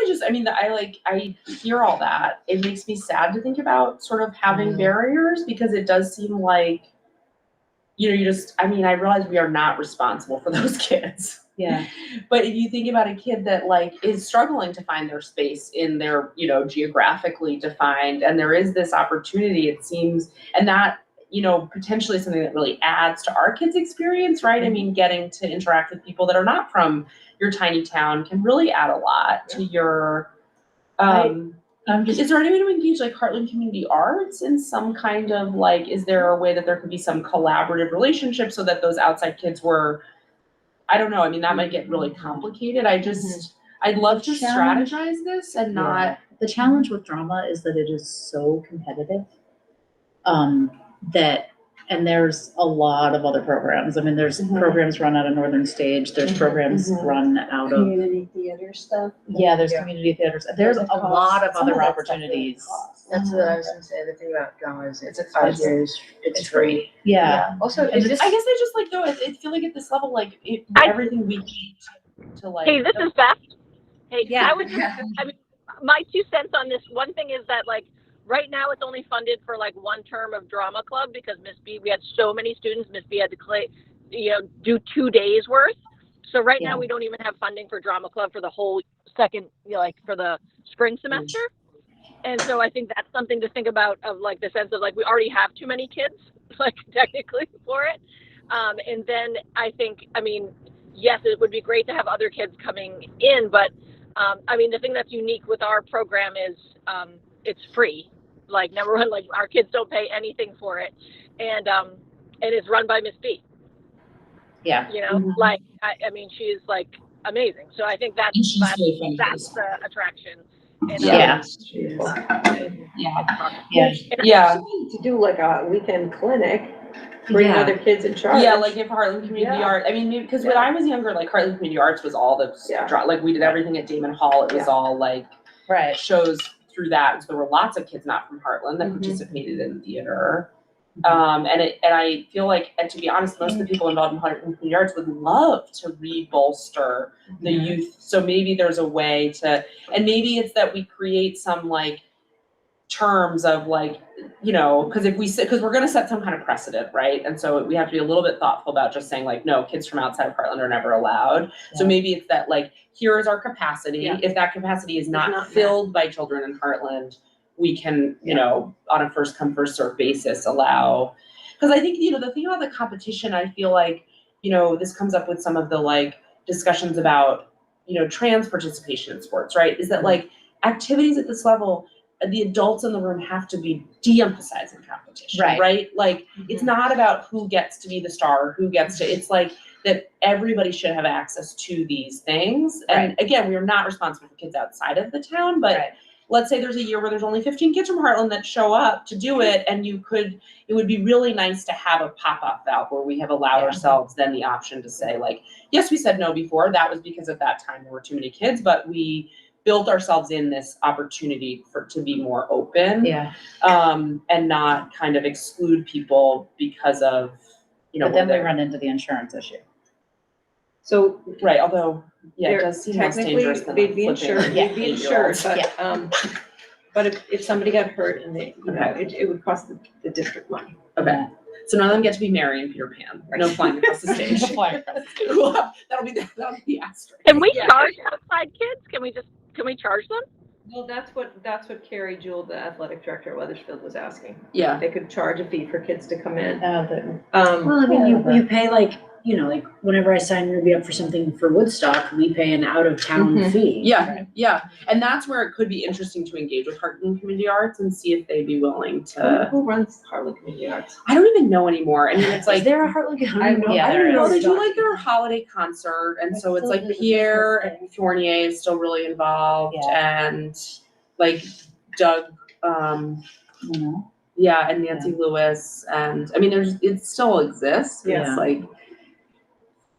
Speaker 3: I hear all that. It makes me sad to think about sort of having barriers because it does seem like, you know, I realize we are not responsible for those kids.
Speaker 1: Yeah.
Speaker 3: But if you think about a kid that like is struggling to find their space in their, you know, geographically defined, and there is this opportunity, it seems, and that, you know, potentially something that really adds to our kids' experience, right? I mean, getting to interact with people that are not from your tiny town can really add a lot to your, is there any way to engage like Heartland Community Arts in some kind of like, is there a way that there could be some collaborative relationship so that those outside kids were, I don't know, I mean, that might get really complicated. I'd love to
Speaker 1: Challenge.
Speaker 3: strategize this and not,
Speaker 1: The challenge with drama is that it is so competitive. And there's a lot of other programs. I mean, there's programs run out of Northern Stage, there's programs run out of,
Speaker 4: Community theater stuff.
Speaker 1: there's community theaters. There's a lot of
Speaker 4: Some
Speaker 1: other
Speaker 4: that stuff really
Speaker 1: opportunities.
Speaker 4: costs.
Speaker 8: That's what I was gonna say. The thing about drama is it's
Speaker 3: It's
Speaker 8: 5 years, it's free.
Speaker 1: Yeah.
Speaker 8: Also,
Speaker 3: I
Speaker 8: is
Speaker 3: guess
Speaker 8: this,
Speaker 3: I just like, though, I feel like at this level, like, everything we need to like.
Speaker 10: Hey, this is Beth. Hey,
Speaker 4: Yeah.
Speaker 10: I would just, I mean, my 2 cents on this. One thing is that like right now it's only funded for like 1 term of drama club because Miss B, we had so many students. Miss B had to do 2 days worth. So right now we don't even have funding for drama club for the whole second, like for the spring semester. And so I think that's something to think about of like the sense of like we already have too many kids. like technically for it. And then I think, I mean, yes, it would be great to have other kids coming in, but I mean, the thing that's unique with our program is it's free. Like number one, like our kids don't pay anything for it, and it's run by Miss B.
Speaker 1: Yeah.
Speaker 10: You know, like I mean, she's like amazing. So I think that's the attraction. And,
Speaker 1: Yeah.
Speaker 11: Yeah. To do like a weekend clinic, bring
Speaker 3: Yeah.
Speaker 11: other kids in charge.
Speaker 3: Yeah, like if Heartland Community
Speaker 11: Yeah.
Speaker 3: Art, I mean, because when I was younger, like Heartland Community Arts was all the, like we did everything at Damon Hall. It was all like
Speaker 1: Right.
Speaker 3: shows through that. So there were lots of kids not from Heartland that participated in theater. And I feel like, and to be honest, most of the people involved in Heartland Community Arts would love to re-bolster the youth. So maybe there's a way to, and maybe it's that we create some like terms of like, you know, because we're gonna set some kind of precedent, right? And so we have to be a little bit thoughtful about just saying like, no, kids from outside of Heartland are never allowed. So maybe it's that like, here is our capacity.
Speaker 11: Yeah.
Speaker 3: If that capacity is not
Speaker 11: not
Speaker 3: filled by children in Heartland, we can, you know, on a first come, first served basis allow. Because I think, you know, the thing about the competition, I feel like, you know, this comes up with some of the like discussions about, you know, trans participation in sports, right? Is that like activities at this level, the adults in the room have to be de-emphasizing competition, right? Like it's not about who gets to be the star, who gets to, it's like that everybody should have access to these things. And again, we are not responsible for kids outside of the town, but let's say there's a year where there's only 15 kids from Heartland that show up to do it, and it would be really nice to have a pop-up valve where we have allowed ourselves then the option to say like, yes, we said no before, that was because at that time there were too many kids, but we built ourselves in this opportunity to be more open. And not kind of exclude people because of, you know.
Speaker 1: But then we run into the insurance issue.
Speaker 11: So.
Speaker 3: Right, although, yeah, it
Speaker 11: They're
Speaker 3: does seem less
Speaker 11: technically,
Speaker 3: dangerous than
Speaker 11: they'd
Speaker 3: like
Speaker 11: be
Speaker 3: flipping
Speaker 11: insured, they'd be insured,
Speaker 3: 8-year-olds.
Speaker 11: but if somebody got hurt and they, you know, it would cost the district money.
Speaker 3: Okay, so none of them get to be Mary and Peter Pan, no flying across the stage. Cool. That'll be the asterisk.
Speaker 10: Can we charge outside kids? Can we charge them?
Speaker 11: Well, that's what Carrie Jewell, the athletic director at Weathersfield, was asking.
Speaker 3: Yeah.
Speaker 11: They could charge a fee for kids to come in.
Speaker 8: Well, I mean, you pay like, you know, like whenever I sign Ruby up for something for Woodstock, we pay an out of town fee.
Speaker 3: Yeah, and that's where it could be interesting to engage with Heartland Community Arts and see if they'd be willing to.
Speaker 11: Who runs Heartland Community Arts?
Speaker 3: I don't even know anymore. I mean, it's like.
Speaker 8: Is there a Heartland?
Speaker 3: I don't know.
Speaker 1: Yeah,
Speaker 3: I don't
Speaker 1: there
Speaker 3: know.
Speaker 1: is.
Speaker 3: They do like their holiday concert, and so it's like Pierre and Fournier is still really involved, and like Doug, and Nancy Lewis, and I mean, it still exists.
Speaker 11: Yeah.
Speaker 3: It's like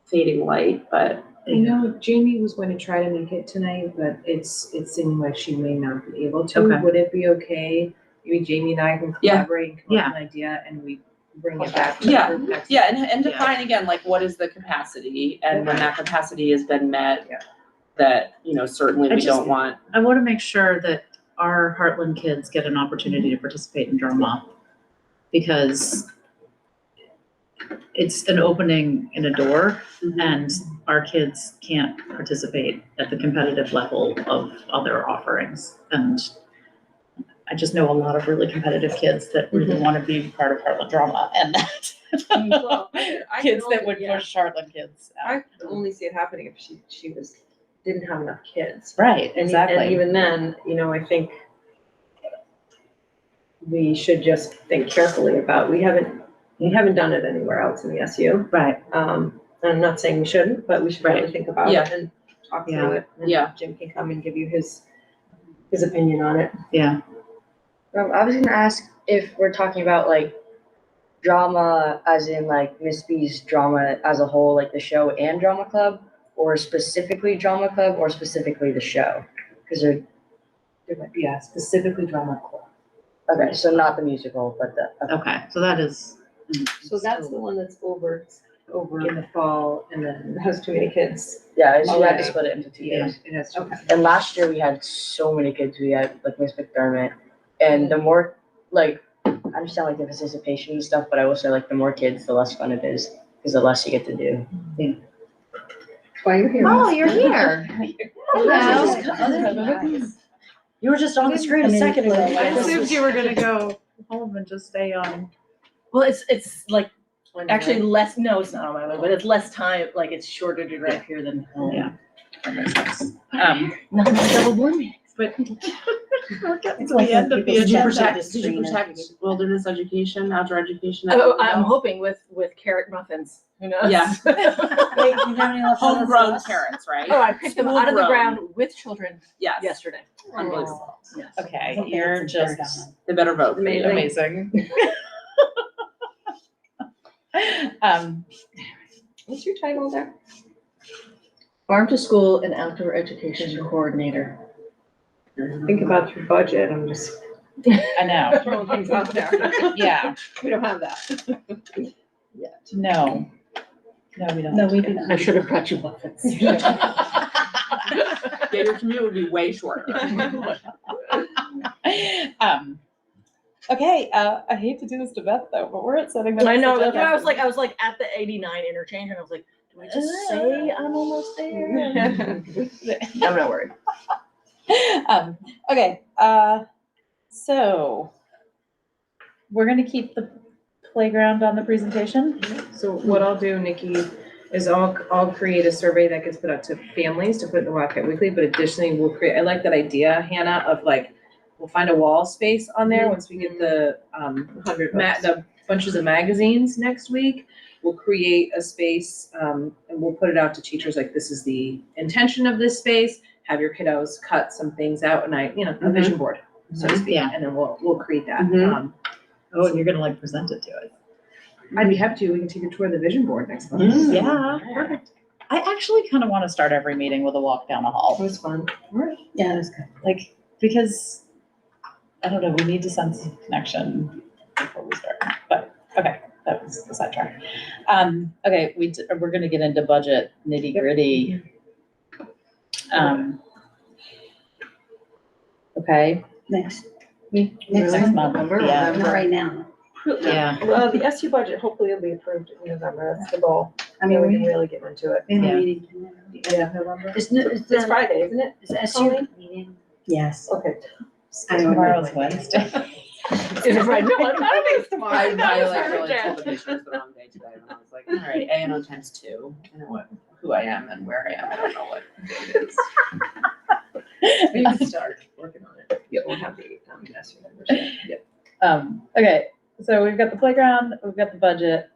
Speaker 3: fading light, but.
Speaker 2: I know Jamie was going to try to make it tonight, but it's seeming like she may not be able to.
Speaker 1: Okay.
Speaker 2: Would it be okay? Maybe Jamie and I can collaborate and come up with an idea and we bring it back to the group next week?
Speaker 3: And define again, like what is the capacity, and when that capacity has been met, that, you know, certainly we don't want.
Speaker 1: I want to make sure that our Heartland kids get an opportunity to participate in drama, because it's an opening in a door, and our kids can't participate at the competitive level of other offerings. And I just know a lot of really competitive kids that really want to be part of Heartland drama, and
Speaker 11: Well, I
Speaker 1: kids
Speaker 11: can
Speaker 1: that
Speaker 11: only-
Speaker 1: would push Heartland kids out.
Speaker 11: I could only see it happening if she didn't have enough kids.
Speaker 1: Right,
Speaker 11: And
Speaker 1: exactly.
Speaker 11: even then, you know, I think we should just think carefully about, we haven't done it anywhere else in the SU.
Speaker 1: Right.
Speaker 11: I'm not saying we shouldn't, but we should really think about it and talk through it. And Jim can come and give you his opinion on it.
Speaker 1: Yeah.
Speaker 9: I was gonna ask if we're talking about like drama as in like Miss B's drama as a whole, like the show and drama club, or specifically drama club, or specifically the show, because they're
Speaker 2: specifically drama club.
Speaker 9: okay, so not the musical, but the
Speaker 1: Okay, so that is.
Speaker 11: So that's the one that's over
Speaker 2: In the fall, and then
Speaker 11: has too many kids.
Speaker 9: yeah, so we had to split it into 2 days.
Speaker 2: it has to.
Speaker 11: Okay.
Speaker 9: And last year we had so many kids. We had like Miss McDermott, and the more like I understand like the participation and stuff, but I will say like the more kids, the less fun it is, because the less you get to do.
Speaker 11: That's why you're here.
Speaker 8: Oh, you're here.
Speaker 9: You were just on the screen a second ago.
Speaker 1: I assumed you were gonna go home and just stay on
Speaker 6: Well, it's like, actually less, no, it's not on my way, but it's less time, like it's shorter to drive here than home.
Speaker 1: Yeah. That makes sense.
Speaker 6: Not my double board meetings.
Speaker 1: But we're getting
Speaker 4: It's like when people
Speaker 6: Did you
Speaker 4: step
Speaker 6: protect,
Speaker 4: on the
Speaker 6: did you
Speaker 4: screen.
Speaker 6: protect wilderness education, outdoor education?
Speaker 3: Oh,
Speaker 6: I'm hoping with carrot muffins, who knows?
Speaker 3: Yeah.
Speaker 4: Wait, you have any left over for
Speaker 6: Homegrown
Speaker 4: us?
Speaker 6: carrots, right?
Speaker 3: Oh, I picked them out of the
Speaker 6: School-grown.
Speaker 3: ground with children
Speaker 6: Yes.
Speaker 3: yesterday.
Speaker 6: Unbelievable.
Speaker 3: Yes.
Speaker 1: Okay,
Speaker 4: Okay,
Speaker 1: you're
Speaker 4: it's a bird
Speaker 1: just
Speaker 4: on
Speaker 6: They better vote.
Speaker 1: amazing.
Speaker 11: What's your title there?
Speaker 3: Farm to school and outdoor education coordinator.
Speaker 11: Think about your budget, I'm just
Speaker 1: I know,
Speaker 11: throwing things out there.
Speaker 1: yeah,
Speaker 11: We don't have that.
Speaker 1: no. No, we don't.
Speaker 4: No, we do not.
Speaker 3: I should have brought you muffins.
Speaker 6: Yeah, your commute would be way shorter.
Speaker 1: Okay, I hate to do this to Beth though, but we're at setting the.
Speaker 3: I
Speaker 1: next
Speaker 3: know, that's
Speaker 1: agenda.
Speaker 3: why I was like at the 89 interchange and I was like, do I just say I'm almost there? I'm not worried.
Speaker 1: Okay, so we're gonna keep the playground on the presentation.
Speaker 2: So what I'll do, Nikki, is I'll create a survey that gets put out to families to put in the Wildcat Weekly, but additionally, we'll create, I like that idea, Hannah, of like, we'll find a wall space on there once we get the, the bunches of magazines next week. We'll create a space, and we'll put it out to teachers, like, this is the intention of this space, have your kiddos cut some things out, and a vision board, so to speak,
Speaker 1: Yeah.
Speaker 2: and then we'll create that.
Speaker 6: Mhm.
Speaker 1: Oh, and you're gonna like present it to us.
Speaker 2: I'd be happy to, we can take a tour of the vision board next month.
Speaker 1: Yeah, perfect. I actually kind of want to start every meeting with a walk down a hall.
Speaker 11: It was fun.
Speaker 4: Yeah, that's good.
Speaker 1: Like, because, I don't know, we need to sense of connection before we start, but, okay, that was the sidetrack. Okay, we're gonna get into budget nitty gritty. Okay,
Speaker 4: Next,
Speaker 1: next month, yeah,
Speaker 4: not right now.
Speaker 1: yeah,
Speaker 11: Well, the SU budget hopefully will be approved in November, that's the goal.
Speaker 4: I mean,
Speaker 11: we
Speaker 4: we
Speaker 11: can really get into it.
Speaker 4: have a
Speaker 1: Yeah.
Speaker 4: meeting tomorrow.
Speaker 11: Yeah, November.
Speaker 4: It's
Speaker 11: It's Friday, isn't it?
Speaker 4: Is SU meeting? Yes.
Speaker 11: Okay.
Speaker 4: I don't know.
Speaker 1: tomorrow's Wednesday.
Speaker 3: Is it right? No, I don't think it's tomorrow.
Speaker 6: I
Speaker 3: That was
Speaker 6: like
Speaker 3: her
Speaker 6: really
Speaker 3: jam.
Speaker 6: told the vision was the wrong day today, and I was like, all right, ANO times 2. I know who I am and where I am, I don't know what it is. We can start working on it.
Speaker 11: Yeah, we'll have the SU members. Yep.
Speaker 1: Okay, so we've got the playground, we've got the budget,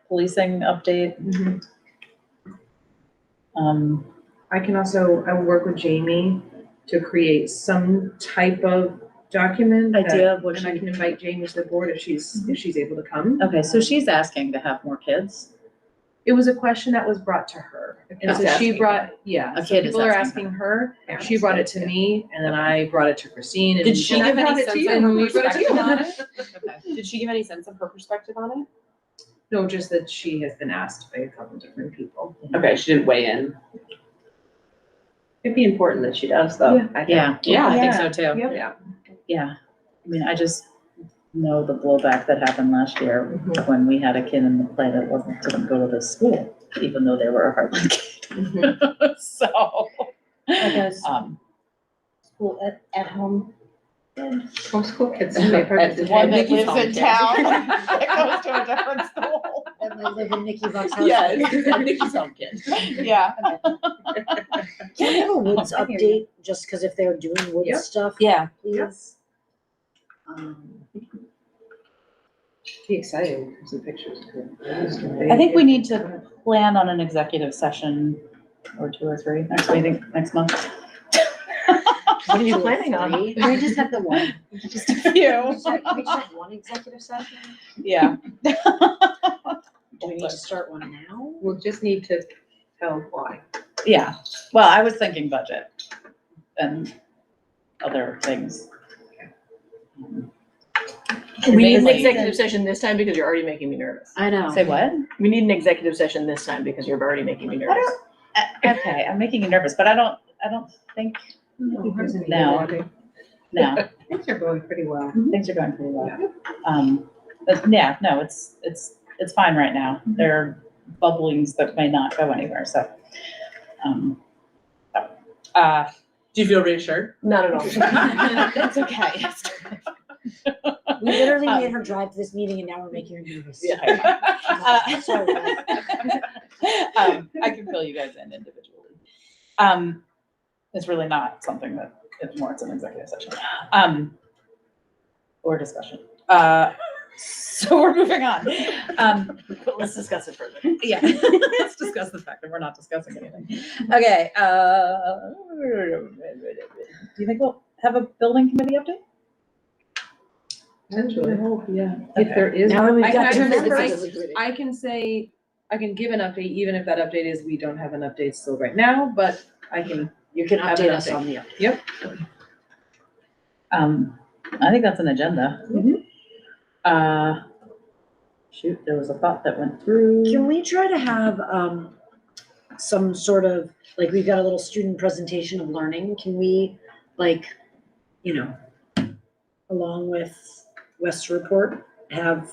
Speaker 1: policing update.
Speaker 2: I can also, I will work with Jamie to create some type of document.
Speaker 1: Idea of what
Speaker 2: And I
Speaker 1: she-
Speaker 2: can invite Jamie to the board if she's able to come.
Speaker 1: Okay, so she's asking to have more kids.
Speaker 2: It was a question that was brought to her. And
Speaker 11: kid's
Speaker 2: so she
Speaker 11: asking.
Speaker 2: brought,
Speaker 1: A
Speaker 2: so
Speaker 1: kid is
Speaker 2: people are
Speaker 1: asking
Speaker 2: asking her, she brought it to me, and then I brought it to Christine. And
Speaker 6: Did she
Speaker 2: and I
Speaker 6: give
Speaker 2: brought
Speaker 6: any
Speaker 2: it to
Speaker 6: sense
Speaker 2: you,
Speaker 6: of
Speaker 2: and
Speaker 6: her
Speaker 2: we brought it to you.
Speaker 6: perspective on it? Did she give any sense of her perspective on it?
Speaker 2: No, just that she has been asked by a couple different people.
Speaker 6: Okay, she didn't weigh in.
Speaker 11: It'd be important that she does though, I think.
Speaker 1: Yeah, I think so too.
Speaker 2: Yep.
Speaker 11: Yeah.
Speaker 1: Yeah, I mean, I just know the blowback that happened last year when we had a kid in the play that didn't go to the school, even though they were a Heartland kid. So,
Speaker 4: Like a
Speaker 1: um,
Speaker 4: at home.
Speaker 11: Homeschool kids. and they
Speaker 1: and
Speaker 11: participate.
Speaker 1: one that
Speaker 6: Nikki's
Speaker 1: lives
Speaker 6: home
Speaker 1: in
Speaker 6: kid.
Speaker 1: town that goes to a different school.
Speaker 4: That might live in Nikki Buck's house.
Speaker 6: Yes, Nikki's home kid.
Speaker 1: Yeah.
Speaker 8: Can we have a woods update, just because if they're doing
Speaker 2: Yep.
Speaker 8: woods stuff,
Speaker 1: Yeah.
Speaker 8: please?
Speaker 2: Be excited, some pictures.
Speaker 1: I think we need to plan on an executive session or 2 or 3 next month.
Speaker 3: What are you planning on?
Speaker 8: Three?
Speaker 4: Can we just have the one?
Speaker 1: Just a few.
Speaker 8: Can we just have one executive session?
Speaker 1: Yeah.
Speaker 8: Do we need to start one now?
Speaker 11: We'll just need to tell why.
Speaker 1: Yeah, well, I was thinking budget and other things.
Speaker 3: We need an
Speaker 1: Mainly-
Speaker 3: executive session this time because you're already making me nervous.
Speaker 8: I know.
Speaker 1: Say what?
Speaker 3: We need an executive session this time because you're already making me nervous.
Speaker 1: Okay, I'm making you nervous, but I don't think, no,
Speaker 2: Things are going pretty well.
Speaker 1: things are going pretty well. But yeah, no, it's fine right now. There are bubblings that may not go anywhere, so.
Speaker 6: Do you feel reassured?
Speaker 3: Not at all.
Speaker 1: It's okay.
Speaker 8: We literally made her drive to this meeting and now we're making her nervous.
Speaker 1: Yeah.
Speaker 8: Sorry, guys.
Speaker 1: I can fill you guys in individually. It's really not something that it warrants an executive session. Or discussion. So we're moving on.
Speaker 6: But let's discuss it further.
Speaker 1: Yeah, let's discuss the fact that we're not discussing anything. Okay, do you think we'll have a building committee update?
Speaker 2: Potentially, yeah.
Speaker 1: Okay.
Speaker 2: If there is.
Speaker 8: Now that we've
Speaker 2: I
Speaker 8: got
Speaker 2: can-
Speaker 8: two members
Speaker 2: I-
Speaker 8: of the committee.
Speaker 2: I can say, I can give an update, even if that update is, we don't have an update still right now, but I can,
Speaker 8: You can
Speaker 2: Have an
Speaker 8: update us
Speaker 2: update.
Speaker 8: on the update.
Speaker 2: yep.
Speaker 1: I think that's an agenda.
Speaker 2: Mhm.
Speaker 1: Shoot, there was a thought that went through.
Speaker 8: Can we try to have, some sort of, like, we've got a little student presentation of learning, can we, like, you know, along with West's report, have,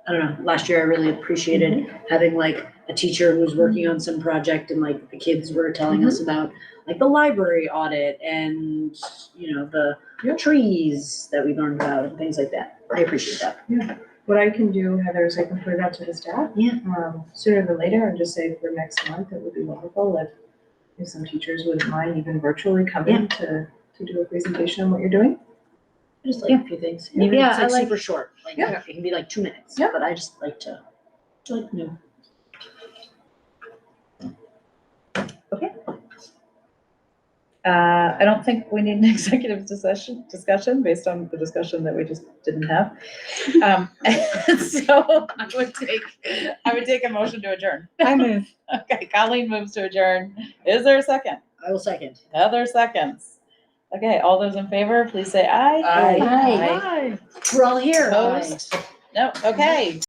Speaker 8: I don't know, last year I really appreciated having like a teacher who was working on some project and like the kids were telling us about like the library audit and, you know, the trees that we learned about and things like that. I appreciate that.
Speaker 2: What I can do, Heather, is I can put it out to the staff.
Speaker 8: Yeah.
Speaker 2: Sooner than later, and just say for next month, it would be wonderful if some teachers wouldn't mind even virtually coming to do a presentation on what you're doing.
Speaker 8: Just like a few things, and even if it's
Speaker 1: Yeah, I
Speaker 8: like
Speaker 1: like-
Speaker 8: super short, like
Speaker 2: Yeah.
Speaker 8: it can be like 2 minutes,
Speaker 2: Yeah.
Speaker 8: but I just like to know.
Speaker 1: I don't think we need an executive discussion based on the discussion that we just didn't have. So I would take a motion to adjourn.
Speaker 8: I move.
Speaker 1: Okay, Colleen moves to adjourn. Is there a second?
Speaker 8: I will second.
Speaker 1: Heather seconds. Okay, all those in favor, please say aye.
Speaker 8: Aye.
Speaker 1: Aye.
Speaker 8: We're all here.
Speaker 1: Opposed? No, okay.